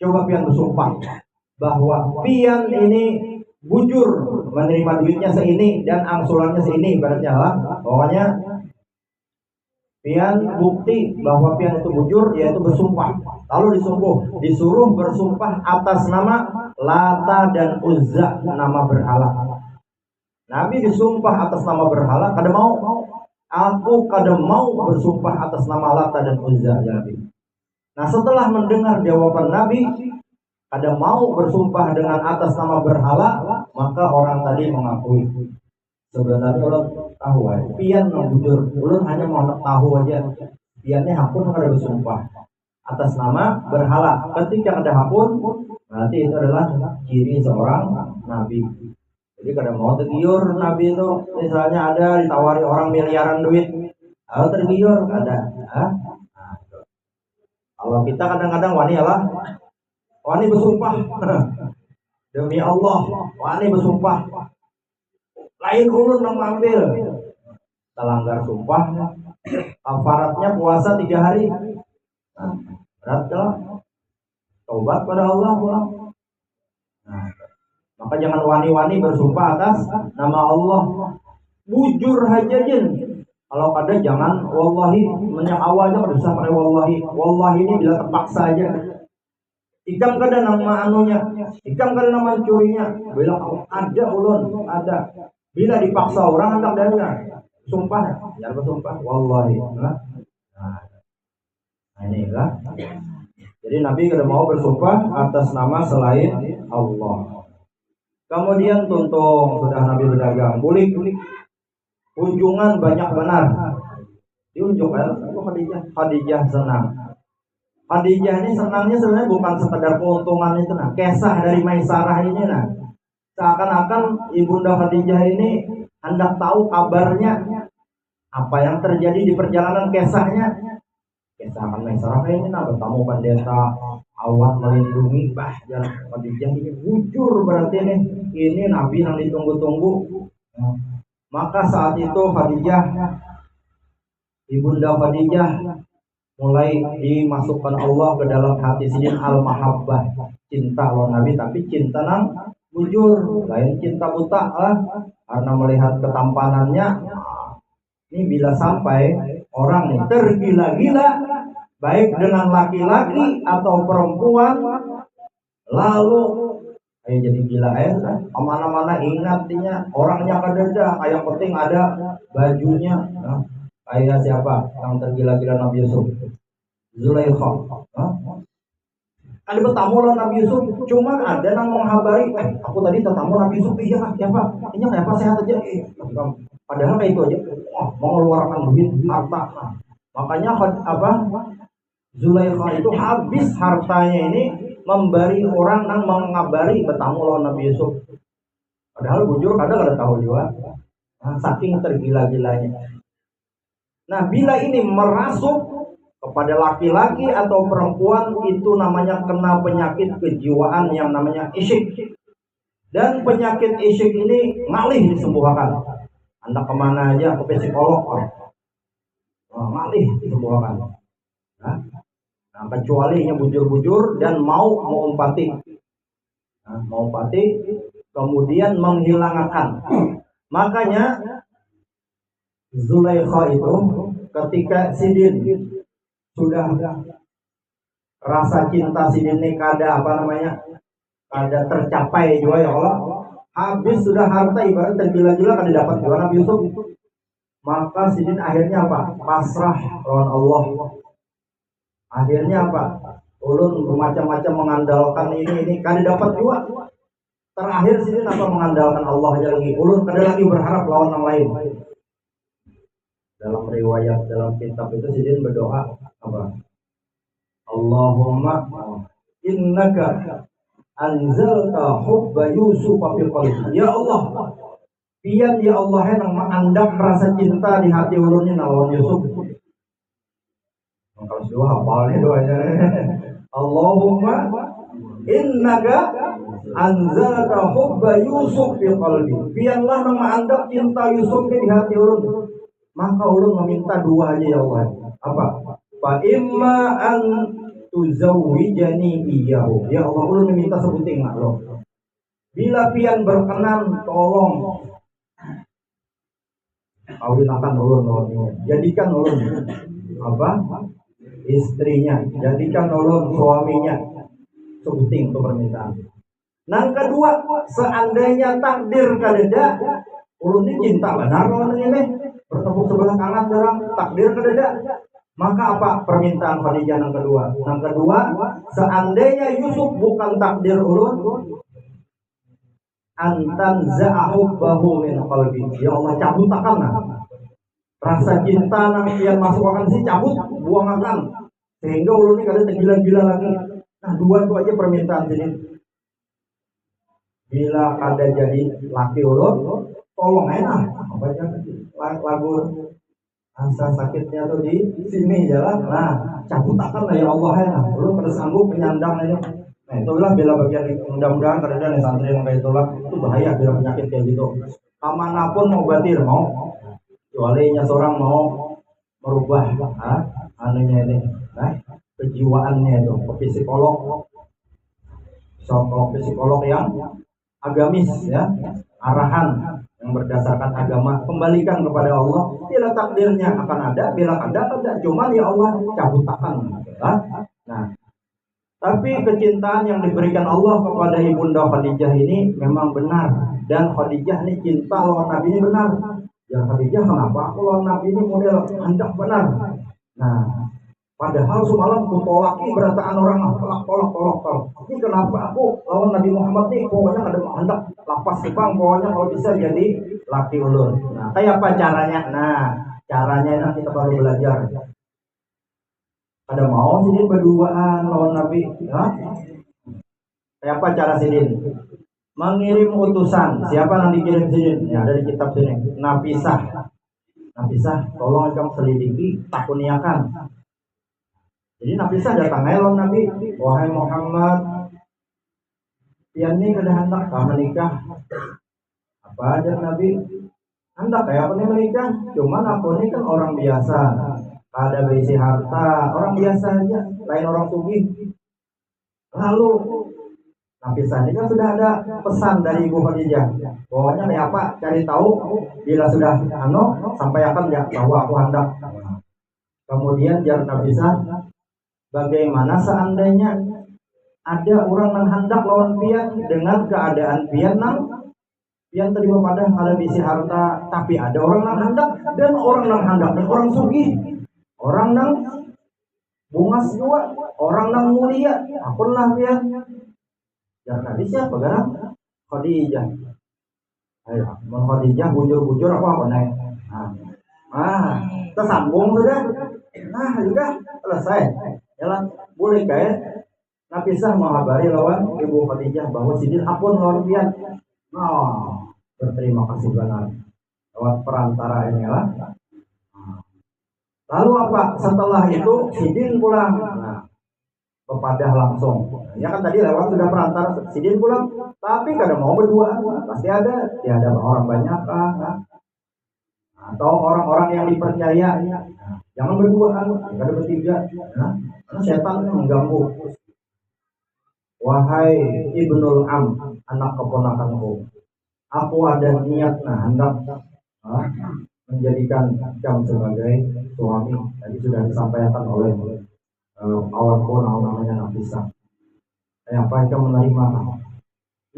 coba pian bersumpah bahwa pian ini bujur menerima duitnya seini dan angsurannya seini, ibaratnya lah. Pokoknya pian bukti bahwa pian itu bujur, yaitu bersumpah. Lalu disuruh bersumpah atas nama Lata dan Uzza, nama berhala. Nabi disumpah atas nama berhala, kada mau. Aku kada mau bersumpah atas nama Lata dan Uzza, ya Nabi. Nah, setelah mendengar jawaban Nabi, ada mau bersumpah dengan atas nama berhala, maka orang tadi mengakui sebenarnya orang tahu aja pian bujur, ulun hanya mau tahu aja piannya hakun kada bersumpah atas nama berhala. Ketika ada hakun, berarti itu adalah ciri seorang nabi. Jadi kada mau tergiur nabi itu, misalnya ada ditawari orang miliaran duit, kalau tergiur ada. Kalau kita kadang-kadang wani bersumpah demi Allah, wani bersumpah lain ulun nang ambil, terlanggar sumpah, kafaratnya puasa 3 hari. Berat kalau taubat pada Allah pulang. Maka jangan wani-wani bersumpah atas nama Allah, bujur aja jin. Kalau kada jangan wallahi, menyak awalnya kada usah pakai wallahi ini bila terpaksa aja. Ikam kada nama anunya, ikam kada nama curinya. Bila ada ulun, ada. Bila dipaksa orang hendak dengar, sumpah, jangan bersumpah wallahi. Nah, inilah. Jadi Nabi kada mau bersumpah atas nama selain Allah. Kemudian tuntung sudah Nabi berdagang, bulik, kunjungan banyak benar. Diunjuk Khadijah senang. Khadijah ini senangnya sebenarnya bukan sekedar keuntungan itu, nah, kisah dari Maisarah ini, nah, seakan-akan ibunda Khadijah ini hendak tahu kabarnya apa yang terjadi di perjalanan kisahnya. Kisah akan Maisarah ini, nah, bertamu pendeta awan melindungi, jalan Khadijah ini bujur, berarti ini Nabi yang ditunggu-tunggu. Maka saat itu ibunda Khadijah mulai dimasukkan Allah ke dalam hati sidin al-mahabbah, cinta lawan Nabi, tapi cinta nang bujur, lain cinta buta lah, karena melihat ketampanannya. Ini bila sampai orang nih tergila-gila baik dengan laki-laki atau perempuan, lalu jadi gila kemana-mana ingatnya orangnya kadeda, yang penting ada bajunya. Kayak siapa yang tergila-gila Nabi Yusuf? Zulaikha. Ada bertamu lawan Nabi Yusuf, cuman ada yang menghabari, aku tadi tertamu Nabi Yusuf, iya kak, siapa? Ini kenapa sehat aja? Padahal kayak itu aja, mengeluarkan duit, harta. Makanya Zulaikha itu habis hartanya ini memberi orang yang mengabari bertamu lawan Nabi Yusuf. Padahal bujur kadang ada tahu juga, saking tergila-gilanya. Nah, bila ini merasuk kepada laki-laki atau perempuan, itu namanya kena penyakit kejiwaan yang namanya isyik. Dan penyakit isyik ini malih disembuhkan. Anda kemana aja ke psikolog, malih disembuhkan. Nah, kecuali yang bujur-bujur dan mau mengumpati, kemudian menghilangkan. Makanya Zulaikha itu ketika sidin sudah rasa cinta sidin ini kada tercapai juga, ya Allah, habis sudah harta ibarat tergila-gila kada dapat juga Nabi Yusuf, maka sidin akhirnya pasrah lawan Allah. Akhirnya ulun bermacam-macam mengandalkan ini kada dapat juga. Terakhir sidin mengandalkan Allah aja lagi, ulun kada lagi berharap lawan yang lain. Dalam riwayat dalam kitab itu sidin berdoa Allahumma innaka anzalta hubba Yusuf fi qalbi. Ya Allah, pian ya Allah yang mengandap rasa cinta di hati ulun ini lawan Yusuf. Kalau dua hafalnya doanya. Allahumma innaka anzalta hubba Yusuf fi qalbi. Pianlah yang mengandap cinta Yusuf di hati ulun. Maka ulun meminta dua aja ya Allah. Apa? Fa imma an tuzawwijani iyyahu. Ya Allah, ulun meminta sebuting Allah. Bila pian berkenan, tolong kawinakan ulun, jadikan ulun apa? Istrinya, jadikan ulun suaminya. Sebuting itu permintaan. Nah kedua, seandainya takdir kadeda, ulun ini cinta benar lawan ini, bertepuk sebelah kanan dalam takdir kadeda. Maka apa permintaan Khadijah yang kedua? Yang kedua, seandainya Yusuf bukan takdir ulun, antan za'ahubbahu min qalbi. Ya Allah, cabut akan rasa cinta nang yang masuk akan si cabut, buang akan sehingga ulun ini kada tergila-gila lagi. Nah dua itu aja permintaan sini. Bila ada jadi laki ulun, tolong enak apa aja lagu asa sakitnya tuh di sini jalan. Nah cabut akan lah ya Allah ya. Ulun pada sanggup menyandang ini. Nah itulah bila bagian mudah-mudahan karena nih santri yang kayak itulah itu bahaya bila penyakit kayak gitu. Kamanapun mau batir mau, kecuali seorang mau merubah anunya ini, kejiwaannya itu ke psikolog yang agamis ya, arahan yang berdasarkan agama, kembalikan kepada Allah. Bila takdirnya akan ada, bila ada, cuman ya Allah cabut akan. Nah, tapi kecintaan yang diberikan Allah kepada Ibunda Khadijah ini memang benar, dan Khadijah ini cinta lawan Nabi ini benar. Ya Khadijah, kenapa aku lawan Nabi ini model hendak benar? Nah, padahal semalam ku tolaki berataan orang tolak. Ini kenapa aku lawan Nabi Muhammad nih? Pokoknya ada hendak lapas bang, pokoknya kalau bisa jadi laki ulun. Nah, kayak apa caranya? Nah, caranya nanti kita baru belajar. Ada mau sini berduaan lawan Nabi? Kayak apa cara sidin? Mengirim utusan. Siapa yang dikirim sidin? Ya ada di kitab sini. Nafisah, tolong kamu selidiki, takuniakan. Jadi Nafisah datang lawan Nabi, wahai Muhammad, pian ini kada hendak menikah. Apa aja Nabi? Hendak kayak apa nih menikah? Cuman aku ini kan orang biasa, ada berisi harta, orang biasa aja, lain orang sugih. Lalu Nafisah ini kan sudah ada pesan dari Ibu Khadijah. Pokoknya kayak apa? Cari tahu. Bila sudah sampaikan ya bahwa aku hendak. Kemudian jar Nafisah, bagaimana seandainya ada orang yang hendak lawan pian dengan keadaan pian terima pada ada bisi harta, tapi ada orang yang hendak, dan orang yang hendaknya orang sugih, orang yang bungas dua, orang yang mulia, akunlah pian. Ya tadi siapa kan? Khadijah. Ayo, Khadijah bujur apa nih? Tersambung sudah. Nah, sudah selesai. Jalan boleh kayak Nafisah menghabari lawan Ibu Khadijah bahwa sidin apun lawan pian. Berterima kasih benar lewat perantara inilah. Lalu apa? Setelah itu sidin pulang. Kepada langsung. Ya kan tadi lewat sudah perantara sidin pulang, tapi kada mau berdua, pasti ada orang banyak atau orang-orang yang dipercaya. Jangan berdua, kada bertiga. Karena setan mengganggu. Wahai Ibnul Am, anak keponakanku, aku ada niat hendak menjadikan kamu sebagai suami. Tadi sudah disampaikan oleh kawanku namanya Nafisah. Apa yang menerima?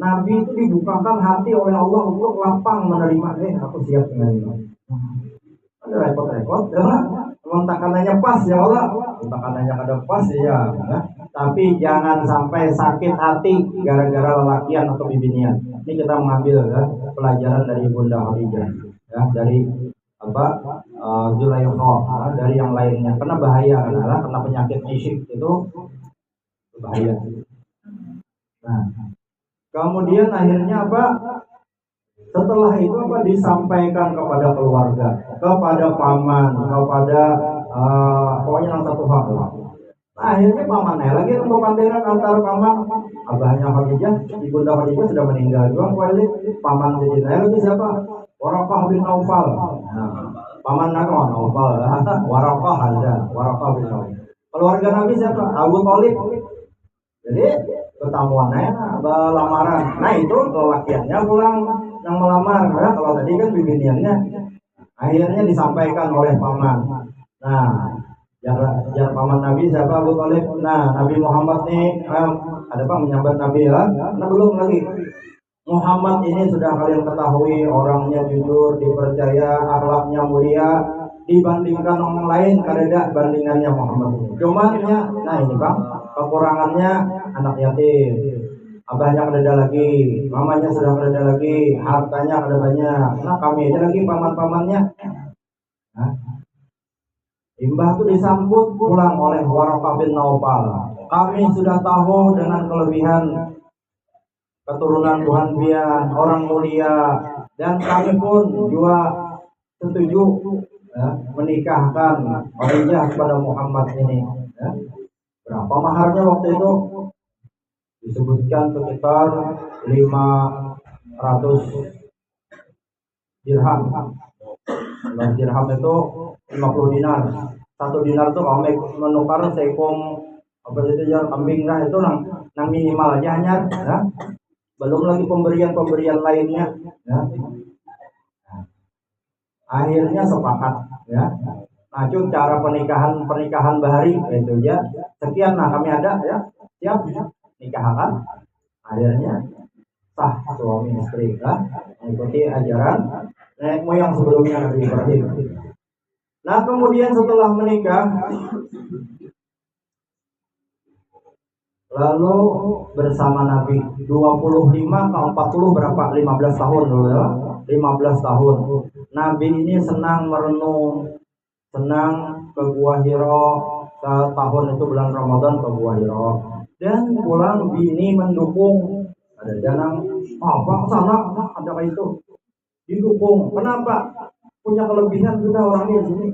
Nabi itu dibukakan hati oleh Allah untuk lapang menerima. Aku siap menerima. Ada repot-repot, emang takanannya pas ya Allah. Takanannya kada pas ya. Tapi jangan sampai sakit hati gara-gara lelakian atau bibinian. Ini kita mengambil pelajaran dari Bunda Khadijah, dari Zulaikha, dari yang lainnya, karena bahaya karena penyakit isyik itu bahaya. Nah, kemudian akhirnya Setelah itu apa disampaikan kepada keluarga, kepada paman, kepada pokoknya yang satu hak lah. Nah, akhirnya pamannya lagi untuk pandangan antar paman, abahnya Khadijah, ibunda Khadijah sudah meninggal juga. Khalid, paman Sayyidina lagi siapa? Waraqah bin Naufal. Nah, paman Naufal, Waraqah ada, Waraqah bin Naufal. Keluarga Nabi siapa? Abu Thalib. Jadi ketemuannya lamaran. Nah itu lelakiannya pulang yang melamar. Ya, kalau tadi kan bibiniannya. Akhirnya disampaikan oleh paman. Nah, jar paman Nabi siapa? Abu Thalib. Nah, Nabi Muhammad nih ada apa menyambat Nabi ya? Nah belum lagi. Muhammad ini sudah kalian ketahui orangnya jujur, dipercaya, akhlaknya mulia, dibandingkan orang lain karena bandingannya Muhammad ini. Cuman ya, nah ini bang, kekurangannya anak yatim, abahnya ada lagi, mamanya sudah ada lagi, hartanya ada banyak. Nah kami aja lagi paman-pamannya. Nah, Imbah itu disambut pulang oleh Waraqah bin Naufal. Kami sudah tahu dengan kelebihan keturunan Tuhan pian, orang mulia, dan kami pun juga setuju ya, menikahkan Khadijah kepada Muhammad ini. Ya. Berapa maharnya waktu itu? Disebutkan sekitar 500 dirham. 5 dirham itu 50 dinar. 1 dinar itu kalau menukar seekor apa itu ya kambing lah itu nang minimal aja hanya ya. Belum lagi pemberian lainnya ya. Akhirnya sepakat ya. Nah, itu cara pernikahan bahari itu ya. Sekian nah kami ada ya. Siap nikahkan. Akhirnya sah suami istri ya. Mengikuti ajaran nenek moyang sebelumnya Nabi Ibrahim. Nah, kemudian setelah menikah lalu bersama Nabi 25 ke 40 berapa? 15 tahun dulu ya. 15 tahun. Nabi ini senang merenung, senang ke Gua Hira. Tahun itu bulan Ramadan ke Gua Hira. Dan pulang bini mendukung. Ada janang, apa sana ada kayak itu. Didukung. Kenapa? Punya kelebihan sudah orangnya di sini.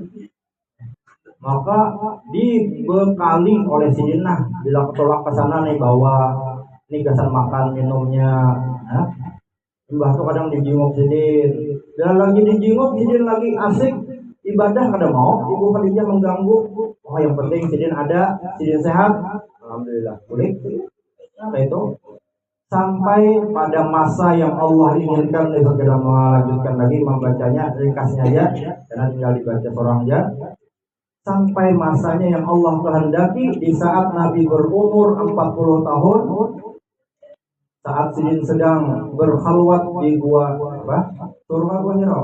Maka dibekali oleh Sidinah bila ketolak ke sana nih bawa nih gasan makan minumnya ya. Mbah tuh kadang dijenguk Sidin dan lagi dijenguk Sidin lagi asik ibadah kada mau Ibu Khadijah mengganggu. Oh yang penting Sidin ada, Sidin sehat, alhamdulillah boleh. Nah itu sampai pada masa yang Allah inginkan dia segera melanjutkan lagi membacanya ringkasnya aja karena tinggal dibaca seorang aja. Sampai masanya yang Allah kehendaki di saat Nabi berumur 40 tahun saat Sidin sedang berkhalwat di gua surga Gua Hira.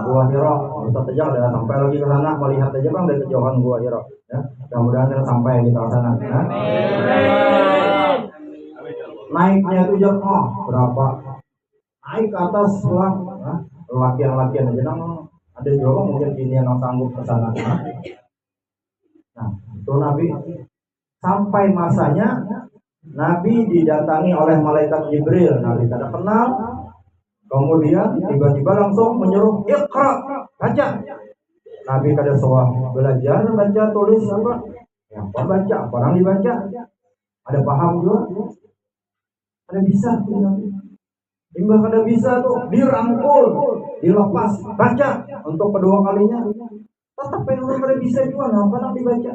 Gua Hira Ustaz aja udah sampai lagi ke sana melihat aja bang dari kejauhan Gua Hira ya. Mudah-mudahan kita sampai kita ke sana ya. Naiknya itu jam berapa? Naik ke atas pulang ya. Latihan aja nang ada juga mungkin ini yang sanggup ke sana. Nah, itu Nabi sampai masanya Nabi didatangi oleh malaikat Jibril. Nabi tidak kenal. Kemudian tiba-tiba langsung menyuruh Iqra, baca. Nabi kada soal belajar baca tulis apa? Ya, apa baca, apa orang dibaca. Ada paham juga? Ada bisa Imbah kada bisa tuh dirangkul, dilepas, baca untuk kedua kalinya. Tetap pengen kada bisa juga, nampak dibaca.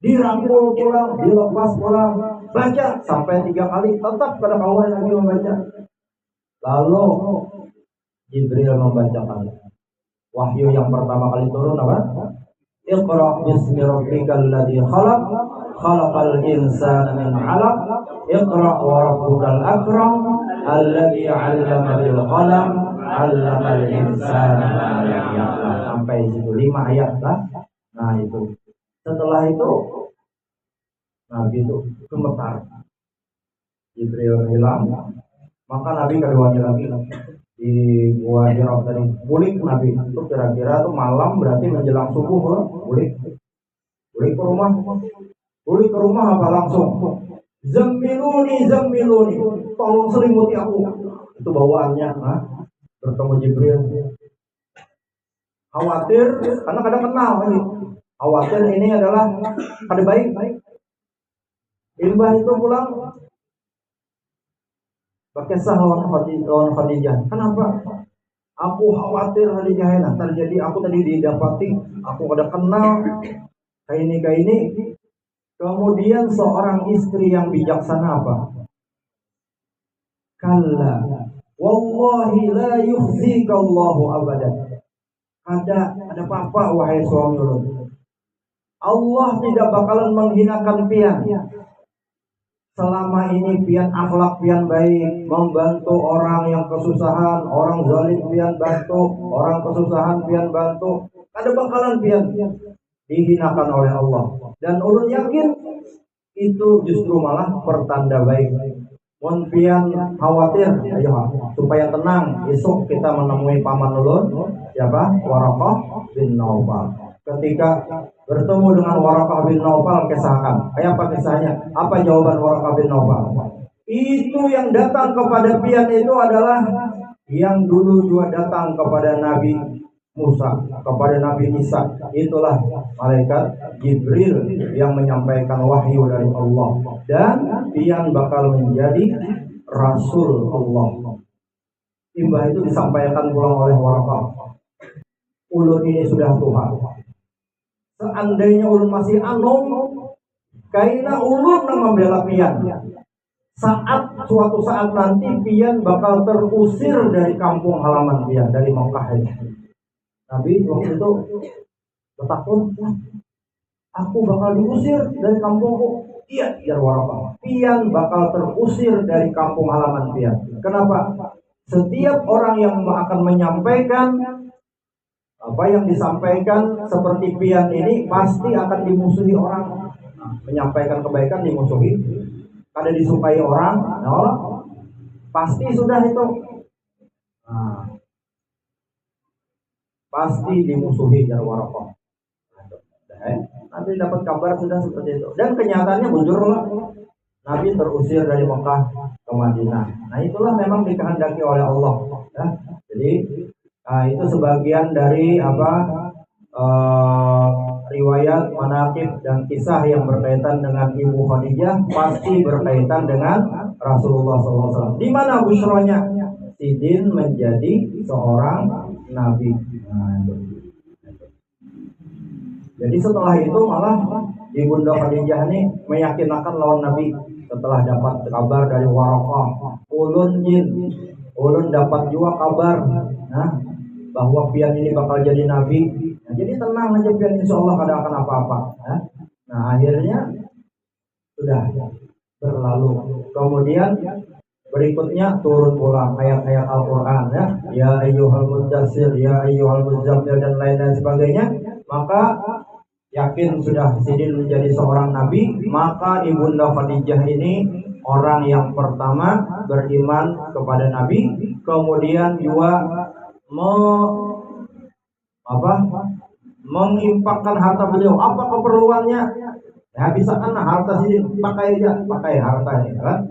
Dirangkul pulang, dilepas pulang, baca sampai 3 kali, tetap pada kawan lagi membaca. Lalu Jibril membacakan wahyu yang pertama kali turun apa? Iqra bismi rabbikal ladzi khalaq, khalaqal insana min 'alaq, iqra wa rabbukal akram, alladzi 'allama bil qalam, 'allamal insana ma lam ya'lam. Sampai situ 5 ayat lah. Nah itu. Setelah itu Nabi itu gemetar. Jibril hilang, maka Nabi keduanya lagi di Gua Hira tadi bulik Nabi itu kira-kira tuh malam berarti menjelang subuh lah bulik ke rumah apa langsung Zammiluni, zammiluni, tolong selimuti aku. Itu bawaannya, bertemu Jibril. Khawatir, karena kadang kenal ini. Khawatir ini adalah kada baik. Imbah itu pulang berkisah lawan Khadijah. Kenapa? Aku khawatir Khadijah terjadi. Aku tadi didapati, aku kada kenal kayak ini. Kemudian seorang istri yang bijaksana apa? Kalla wallahi la yukhzika Allahu abadan. Ada apa-apa wahai suami ulun. Allah tidak bakalan menghinakan pian. Selama ini pian akhlak pian baik, membantu orang yang kesusahan, orang zalim pian bantu, orang kesusahan pian bantu. Ada bakalan pian dihinakan oleh Allah. Dan ulun yakin itu justru malah pertanda baik. Mun pian khawatir, ayo supaya tenang, esok kita menemui paman ulun, siapa? Waraqah bin Naufal. Ketika bertemu dengan Waraqah bin Naufal, kisahkan. Kayak apa kisahnya? Apa jawaban Waraqah bin Naufal? Itu yang datang kepada pian itu adalah yang dulu juga datang kepada Nabi Musa, kepada Nabi Isa. Itulah malaikat Jibril yang menyampaikan wahyu dari Allah. Dan pian bakal menjadi Rasul Allah. Imbah itu disampaikan pulang oleh Waraqah. Ulun ini sudah tua. Seandainya ulun masih anom, kaina ulun membela pian. Suatu saat nanti pian bakal terusir dari kampung halaman pian, dari Makkah ini. Nabi waktu itu bertakun, aku bakal diusir dari kampungku. Iya, biar Waraqah. Pian bakal terusir dari kampung halaman pian. Kenapa? Setiap orang yang akan menyampaikan apa yang disampaikan seperti pian ini pasti akan dimusuhi orang. Menyampaikan kebaikan dimusuhi, kada disukai orang, pasti sudah itu. Pasti dimusuhi dari Waraqah. Nanti dapat kabar sudah seperti itu. Dan kenyataannya bujurlah, Nabi terusir dari Mekah ke Madinah. Nah itulah memang dikehendaki oleh Allah. Ya. Jadi itu sebagian dari riwayat, manaqib dan kisah yang berkaitan dengan Ibu Khadijah pasti berkaitan dengan Rasulullah SAW. Di mana busronya? Sidin menjadi seorang nabi. Jadi setelah itu malah Ibunda Khadijah ini meyakinkan lawan Nabi setelah dapat kabar dari Waraqah. Ulun dapat juga kabar bahwa pian ini bakal jadi nabi. Jadi tenang aja pian, insya Allah kada akan apa-apa. Nah akhirnya sudah berlalu. Kemudian berikutnya turun pula ayat-ayat Al-Quran ya ayyuhal muddatsir, ya ayyuhal muzammil dan lain-lain sebagainya. Maka yakin sudah Sidin menjadi seorang nabi. Maka Ibunda Khadijah ini orang yang pertama beriman kepada Nabi. Kemudian juga menginfakkan harta beliau. Apa keperluannya? Ya bisa kan harta Sidin pakai harta ini kan.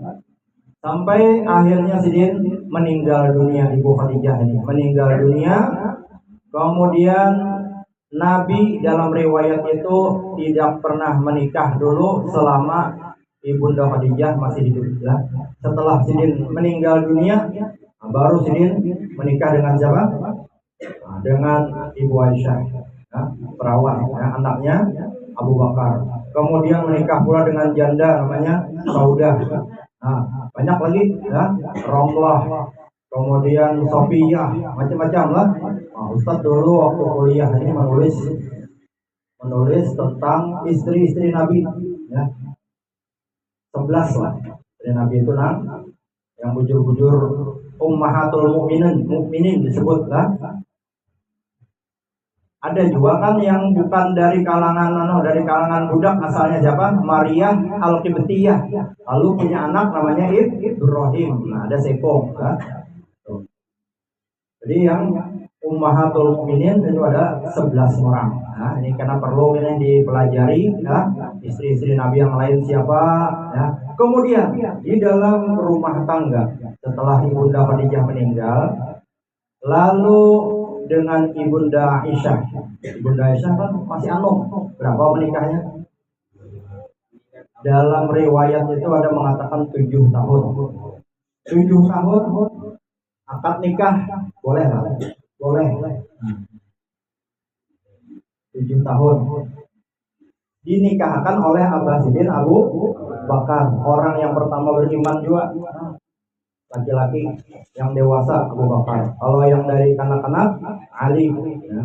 Sampai akhirnya Sidin meninggal dunia. Ibu Khadijah ini meninggal dunia. Kemudian Nabi dalam riwayat itu tidak pernah menikah dulu selama Ibunda Khadijah masih hidup. Setelah Sidin meninggal dunia, baru Sidin menikah dengan siapa? Dengan Ibu Aisyah, perawan, anaknya Abu Bakar. Kemudian menikah pula dengan janda namanya Saudah. Banyak lagi, Romlah, kemudian Sofiyah, macam-macam lah. Ustadz dulu waktu kuliah ini menulis tentang istri-istri Nabi, 11 lah. Istri Nabi itu yang bujur-bujur ummahatul mukminin disebut lah. Ada juga kan yang bukan dari kalangan budak, asalnya siapa? Maria Al-Qibtiyah. Lalu punya anak namanya Ibrahim. Nah, ada Sekong. Jadi yang ummahatul mukminin itu ada 11 orang. Nah, ini karena perlu ini dipelajari ya, istri-istri Nabi yang lain siapa ya. Kemudian di dalam rumah tangga setelah Ibunda Khadijah meninggal, lalu dengan Ibunda Aisyah. Ibunda Aisyah kan masih anom. Berapa menikahnya? Dalam riwayat itu ada mengatakan 7 tahun. 7 tahun akad nikah boleh lah. Boleh. 7 tahun dinikahkan oleh Abbasidin Abu Bakar, orang yang pertama beriman juga, laki-laki yang dewasa Abu Bakar. Kalau yang dari kanak-kanak Ali ya.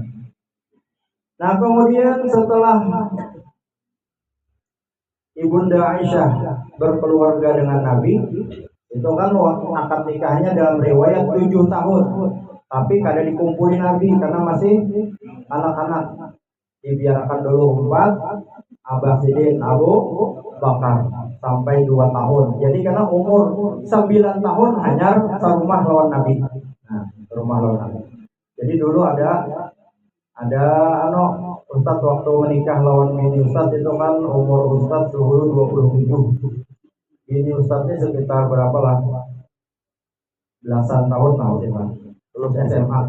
Nah kemudian setelah Ibunda Aisyah berkeluarga dengan Nabi, itu kan waktu akad nikahnya dalam riwayat 7 tahun, tapi kada dikumpulin Nabi karena masih anak-anak, dibiarkan dulu 4 Abbasidin Abu Bakar sampai 2 tahun. Jadi karena umur 9 tahun hanya serumah lawan Nabi. Nah, serumah lawan Nabi. Jadi dulu ada Ustaz waktu menikah lawan bini Ustaz itu kan umur Ustaz dulu 27. Bini Ustaznya sekitar berapa lah? Belasan tahun lah sih, lulus SMA.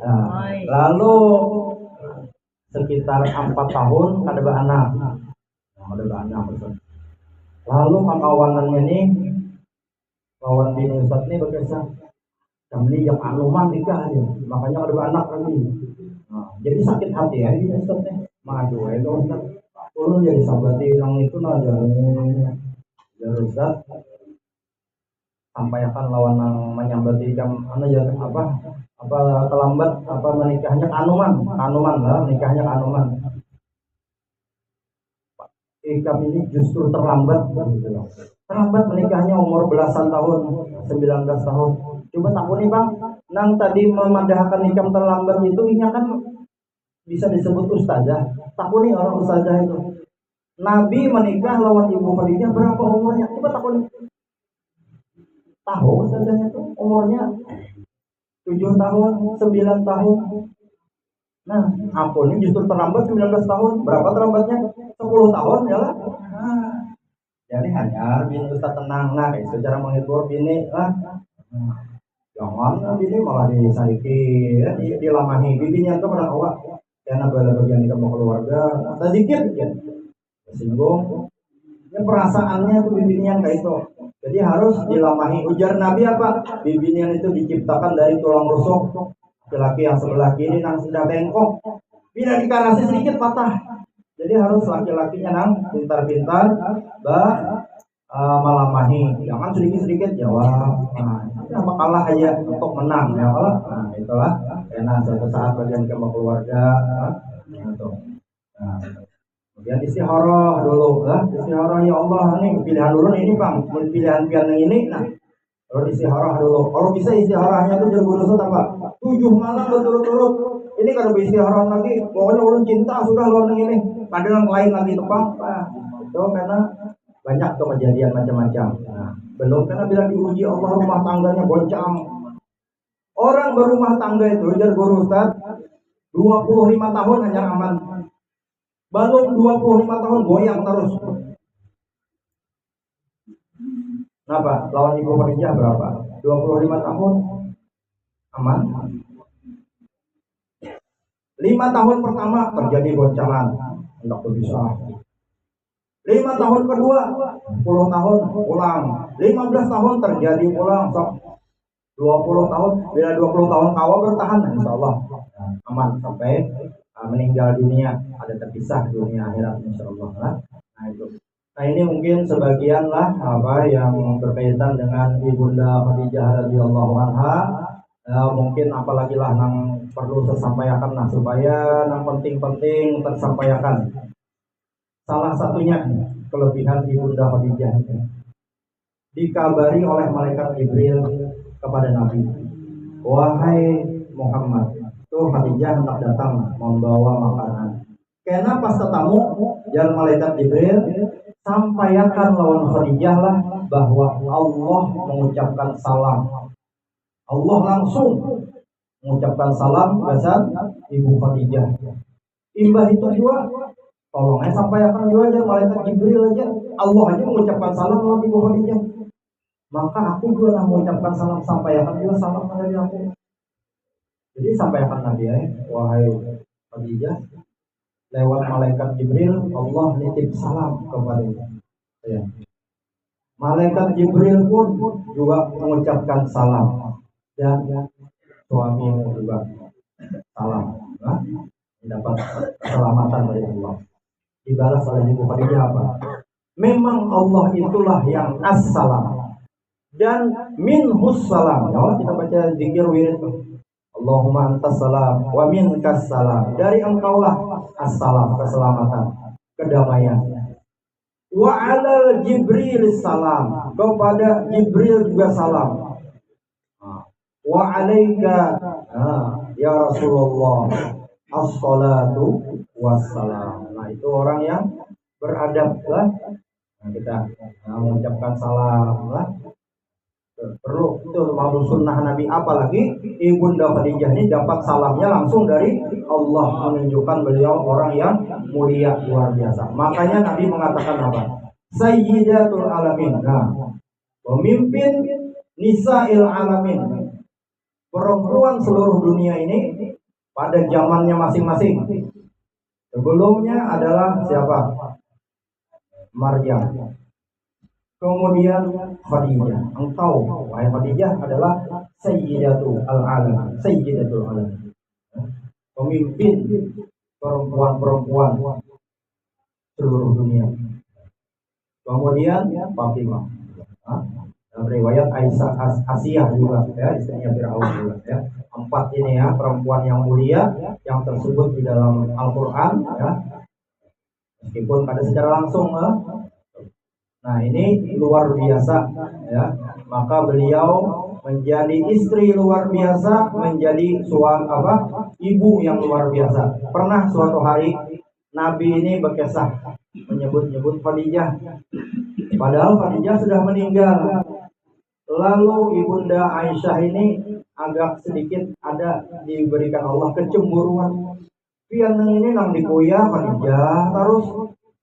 Nah, lalu sekitar 4 tahun ada anak. Lalu kawanannya nih lawan bini Ustaz ini berkisah kami yang anuman nikah aja, makanya ada anak lagi. Nah, jadi sakit hati ya bini Ustaz nih. Maju itu Ustaz. Ulun jadi sabati yang itu aja. Ya Ustaz sampaikan lawan yang menyambati jam ya apa terlambat menikahnya anuman lah, nikahnya anuman. Kami ini justru terlambat terlambat menikahnya umur belasan tahun, 19 tahun. Coba takut nih Bang, nang tadi memandahkan nikah terlambat itu ini kan bisa disebut ustazah. Takut nih orang ustazah itu. Nabi menikah lawan Ibu Khadijah berapa umurnya? Coba takut nih. Tahu ustazahnya itu umurnya 7 tahun, 9 tahun. Nah, aku ini justru terlambat 19 tahun. Berapa terlambatnya? 10 tahun ya lah. Nah, jadi hanya bini Ustaz tenang. Nah, secara menghibur bini lah. Jangan bini malah disariki, ya, dilamahi. Bibinya itu pernah awak. Karena bela bagian kita mau keluarga. Sedikit ya. Singgung. Ini perasaannya tuh bibinya kayak itu. Jadi harus dilamahi. Ujar Nabi apa? Bibinya itu diciptakan dari tulang rusuk. Laki-laki yang sebelah kiri nang sudah bengkok, bila dikarasi sedikit patah. Jadi harus laki-lakinya nang pintar-pintar malamahi. Jangan sedikit-sedikit jawab. Nah, kalah aja untuk menang ya Allah. Nah, itulah karena suatu saat bagian keluarga. Nah, kemudian istikharah dulu lah. Istikharah ya Allah nih pilihan dulu ini Bang, pilihan yang ini. Nah, kalau istikharah dulu. Kalau bisa istikharahnya itu jadi bonus apa? 7 malam berturut-turut. Ini kalau istikharah lagi, pokoknya ulun cinta sudah lawan ini. Kadang lain lagi tepang. Nah, itu karena banyak tuh kejadian macam-macam. Nah, belum karena bilang diuji Allah rumah tangganya goncang. Orang berumah tangga itu jadi guru Ustaz 25 tahun hanya aman. Belum 25 tahun goyang terus. Kenapa? Lawan Ibu Khadijah berapa? 25 tahun aman. 5 tahun pertama terjadi goncangan, hendak berpisah. 5 tahun kedua, 10 tahun pulang. 15 tahun terjadi pulang. 20 tahun, bila 20 tahun kawal bertahan, insya Allah aman sampai meninggal dunia, ada terpisah dunia akhirat, insya Allah. Nah itu. Nah ini mungkin sebagian lah apa yang berkaitan dengan Ibunda Khadijah radhiyallahu anha. Mungkin apalagi lah yang perlu tersampaikan lah supaya yang penting-penting tersampaikan. Salah satunya kelebihan Ibunda Khadijah dikabari oleh malaikat Jibril kepada Nabi, wahai Muhammad, tuh Khadijah hendak datang membawa makanan. Karena pas ketemu jalan malaikat Jibril sampaikan lawan Khadijah lah bahwa Allah mengucapkan salam. Allah langsung mengucapkan salam kepada Ibu Khadijah. Imbah itu juga tolong sampaikan juga aja malaikat Jibril aja. Allah aja mengucapkan salam lewat Ibu Khadijah. Maka aku juga mengucapkan salam, sampaikan juga salam dari aku. Jadi sampaikan Nabi ya, wahai Khadijah, lewat malaikat Jibril Allah nitip salam kepadanya. Ya. Malaikat Jibril pun juga mengucapkan salam dan suamimu juga salam. Nah, mendapat keselamatan dari Allah. Dibalas oleh Ibu Khadijah apa? Memang Allah itulah yang as-salam dan minhus salam. Ya, kita baca zikir wirid. Allahumma antas salam wa minkas salam. Dari engkaulah as-salam, keselamatan, kedamaian. Wa alal Jibril salam, kepada Jibril juga salam. Wa alaika ya Rasulullah as-salatu wassalam. Nah, itu orang yang beradab lah. Nah, kita mengucapkan salam lah. Perlu itu mau sunnah Nabi, apalagi Ibunda Khadijah ini dapat salamnya langsung dari Allah, menunjukkan beliau orang yang mulia luar biasa. Makanya Nabi mengatakan apa? Sayyidatul alamin. Nah, pemimpin nisa'il alamin, perempuan seluruh dunia ini pada zamannya masing-masing. Sebelumnya adalah siapa? Maryam. Kemudian Khadijah. Engkau, wahai Khadijah, adalah Sayyidatul Alam, Sayyidatul Alam, pemimpin perempuan-perempuan seluruh dunia. Kemudian Fatimah. Dalam riwayat Aisyah, Asiyah juga, ya, istrinya Fir'aun juga, ya. 4 ini ya, perempuan yang mulia yang tersebut di dalam Al-Quran, ya. Meskipun pada secara langsung, nah ini luar biasa ya. Maka beliau menjadi istri luar biasa, menjadi ibu yang luar biasa. Pernah suatu hari Nabi ini berkisah menyebut-nyebut Khadijah, padahal Khadijah sudah meninggal. Lalu Ibunda Aisyah ini agak sedikit ada diberikan Allah kecemburuan. Pian ini nang dikoya Khadijah terus.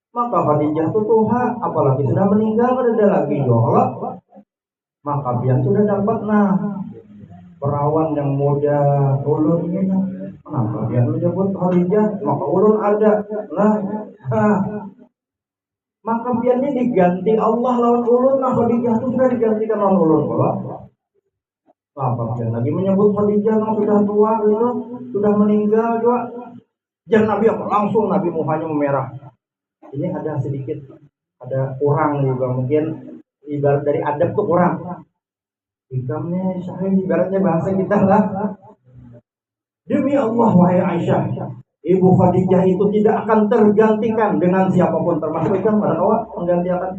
Maka Khadijah itu Tuhan, apalagi sudah meninggal, ada lagi jolok. Maka Bian sudah dapat perawan yang muda, ulun ini. Kenapa Bian menyebut Khadijah? Maka ulun ada. Maka Bian ini diganti Allah lawan ulun. Nah, Khadijah itu sudah digantikan lawan ulun. Apa Bian lagi menyebut Khadijah yang sudah tua, gitu, sudah meninggal juga. Jangan Nabi apa? Langsung Nabi mukanya memerah. Ini ada sedikit, ada kurang juga mungkin, ibarat dari adab tuh kurang. Hikamnya saya ibaratnya bahasa kita lah. Demi Allah wahai Aisyah, Ibu Khadijah itu tidak akan tergantikan dengan siapapun, termasuk hikam pada awal menggantikan.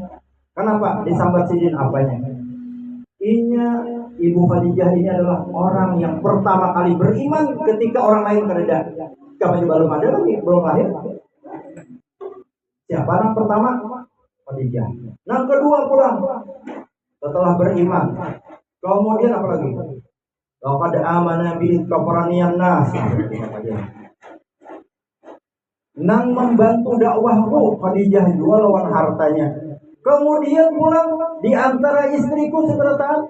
Kenapa? Disambat sidin apanya? Ibu Khadijah ini adalah orang yang pertama kali beriman ketika orang lain kereda. Kamu belum ada lagi, belum lahir. Siapa yang pertama? Khadijah. Yang kedua pulang setelah beriman. Kemudian apa lagi? Laqad amana bi kafaraniyan nas. Nang membantu dakwahku Khadijah juga lawan hartanya. Kemudian pulang di antara istriku seberatan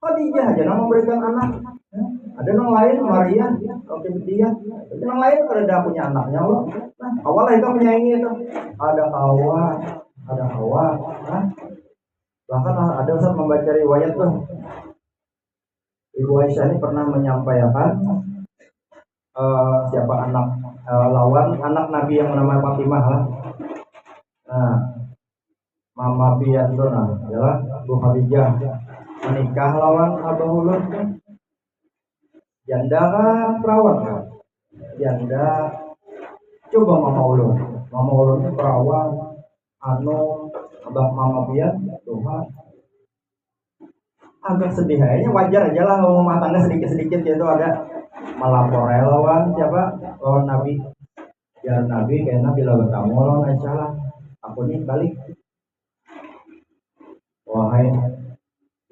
Khadijah aja nang memberikan anak. Ada yang lain Maria, oke dia. Yang lain ada punya anaknya loh. Nah, awalnya kita menyaingi itu. Ada Hawa. Bahkan ada saat membaca riwayat tuh. Ibu Aisyah ini pernah menyampaikan siapa lawan anak Nabi yang namanya Fatimah lah. Nah, Mama Bian itu adalah Bu Khadijah menikah lawan Abu Hulud. Janda kan perawan kan? Janda. Coba Mama Ulun itu perawan. Abang Mama Bian Tuhan. Agak sedih aja, wajar aja lah kalau rumah tangga sedikit-sedikit itu ada melapor lawan siapa? Lawan Nabi. Biar Nabi kayaknya bila bertamu lawan Aisyah lah. Aku nih balik. Wahai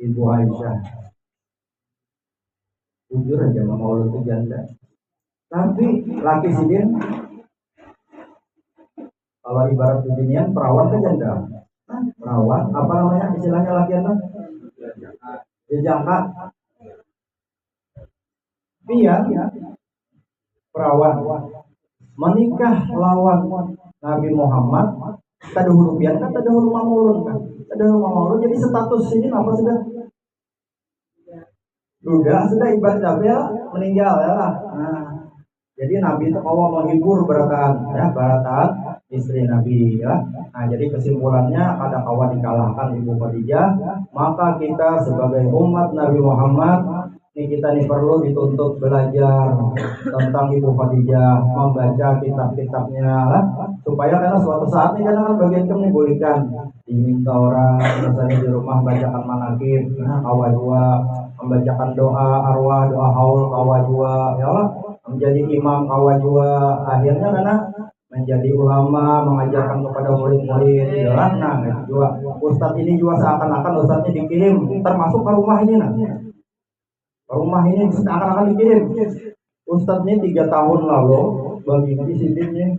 Ibu Aisyah, jujur aja Mama Ulun itu janda. Tapi laki sidin Kalau ibarat beginian perawan kan janda. Nah, perawan apa namanya istilahnya laki-laki? Jejaka. Iya, perawan menikah lawan Nabi Muhammad tadahulu pian kan tadahulu mamulun kan tadahulu mamulun jadi status ini apa sudah sudah ibarat ya meninggal ya lah. Nah, jadi Nabi itu mau menghibur beratan istri Nabi ya. Nah, jadi kesimpulannya ada kawan dikalahkan Ibu Khadijah, maka kita sebagai umat Nabi Muhammad kita perlu dituntut belajar tentang Ibu Khadijah, membaca kitab-kitabnya lah, supaya karena suatu saat ini kan bagian kami bolehkan diminta orang misalnya di rumah bacakan manakib, kawajua, membacakan doa arwah, doa haul kawajua, ya Allah, menjadi imam kawajua, akhirnya karena menjadi ulama mengajarkan kepada murid-murid, ya lah. Nah, juga ustadz ini juga seakan-akan ustadznya dikirim termasuk ke rumah ini rumah ini akan dikirim. Ustadznya 3 tahun lalu bagi sidiknya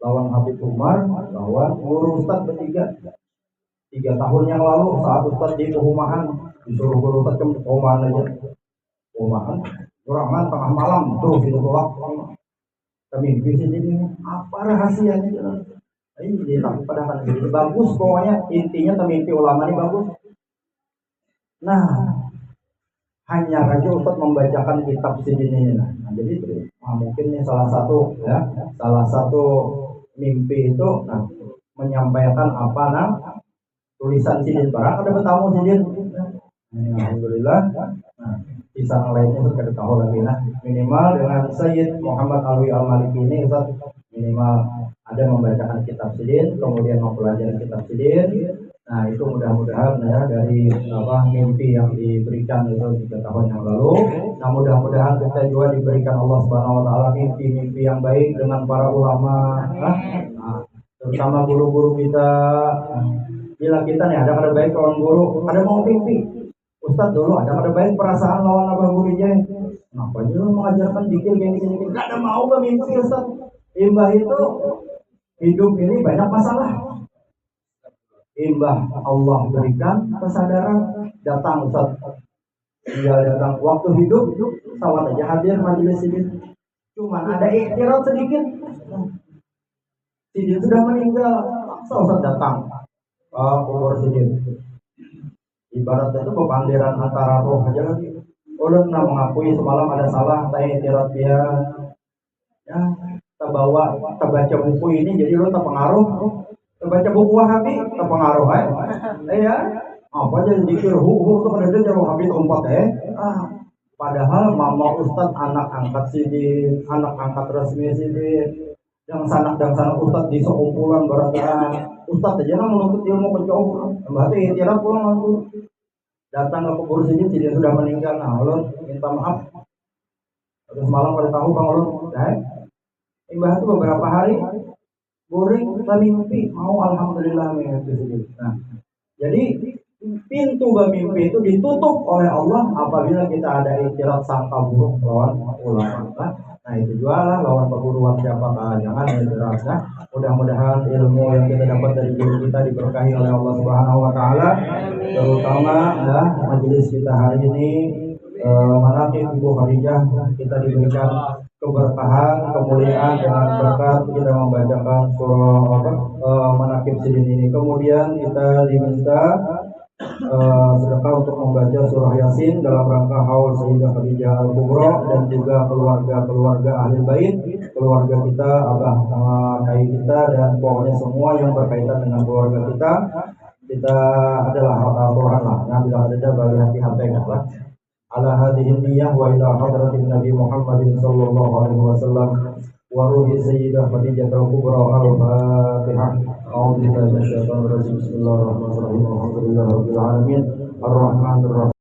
lawan Habib Umar, lawan guru Ustadz bertiga. 3 tahun yang lalu saat Ustadz di perumahan disuruh guru Ustadz ke perumahan aja. Perumahan, kurangan tengah malam tuh gitu tolak. Kami di sini apa rahasianya? Ini tak pada kan jadi bagus pokoknya intinya mimpi ulama ini bagus. Nah, hanya saja Ustaz membacakan kitab ini. Nah, jadi mungkin ini salah satu mimpi itu menyampaikan tulisan sidin barang ada bertamu sidin. Alhamdulillah. Nah, kisah lainnya itu kita tahu lagi minimal dengan Sayyid Muhammad Alwi Al-Maliki ini Ustaz minimal ada membacakan kitab sidin, kemudian mempelajari kitab sidin. Nah, itu mudah-mudahan ya dari mimpi yang diberikan itu 3 tahun yang lalu. Nah, mudah-mudahan kita juga diberikan Allah Subhanahu wa taala mimpi-mimpi yang baik dengan para ulama, terutama guru-guru kita. Bila kita nih ada baik lawan guru, ada mau mimpi. Ustadz dulu ada baik perasaan lawan abah gurunya. Kenapa dia mengajarkan zikir gini-gini? Enggak ada mau mimpi Ustadz. Imbah itu hidup ini banyak masalah. Imbah Allah berikan kesadaran datang Ustaz. Dia datang waktu hidup sawat aja hadir majelis ini. Cuma ada iktirat sedikit. Sidin sudah meninggal, paksa Ustaz datang. Kubur Sidin. Ibarat itu pepandiran antara roh aja lagi. Ulun mengakui semalam ada salah, saya iktirat dia. Ya, kita baca buku ini jadi lu terpengaruh. Baca buku Wahabi terpengaruh ya. Apa jadi dikir itu kan ada jauh Wahabi tempat padahal mama Ustadz anak angkat Sidin, anak angkat resmi Sidin, yang sanak dan sanak Ustadz di sekumpulan berada Ustadz aja menuntut ilmu kejauh. Berarti tidak pulang aku datang ke kubur Sidin sudah meninggal. Nah, ulun minta maaf. Terus malam pada tahu Bang ulun, imbah itu beberapa hari goreng kita mimpi mau alhamdulillah mimpi sedikit. Nah, jadi pintu mimpi itu ditutup oleh Allah apabila kita ada iktirat sangka buruk lawan ulama. Nah, itu juga lah lawan perguruan siapakah jangan iktirat. Mudah-mudahan ilmu yang kita dapat dari guru kita diberkahi oleh Allah Subhanahu wa taala. Terutama majelis kita hari ini manaqib Ibu Khadijah kita diberikan keberkahan, kemuliaan dengan berkat kita membacakan surah manaqib Sidin ini. Kemudian kita diminta sedekah untuk membaca surah Yasin dalam rangka haul Sayyidah Khadijah Al-Kubra dan juga keluarga ahli bait, keluarga kita, abah sama kai kita dan pokoknya semua yang berkaitan dengan keluarga kita. Kita adalah Al-Qur'an lah. Nah, bila ada bagi hati-hati lah. Ala hadhihi niyyah wa ila hadratin Nabi Muhammadin sallallahu alaihi wasallam wa ruhi Sayyidah Khadijah Al-Kubra al-Fatihah. A'udzu billahi minasyaitonir rajim. Bismillahirrahmanirrahim. Alhamdulillahirabbil alamin. Ar-Rahmanir Rahim.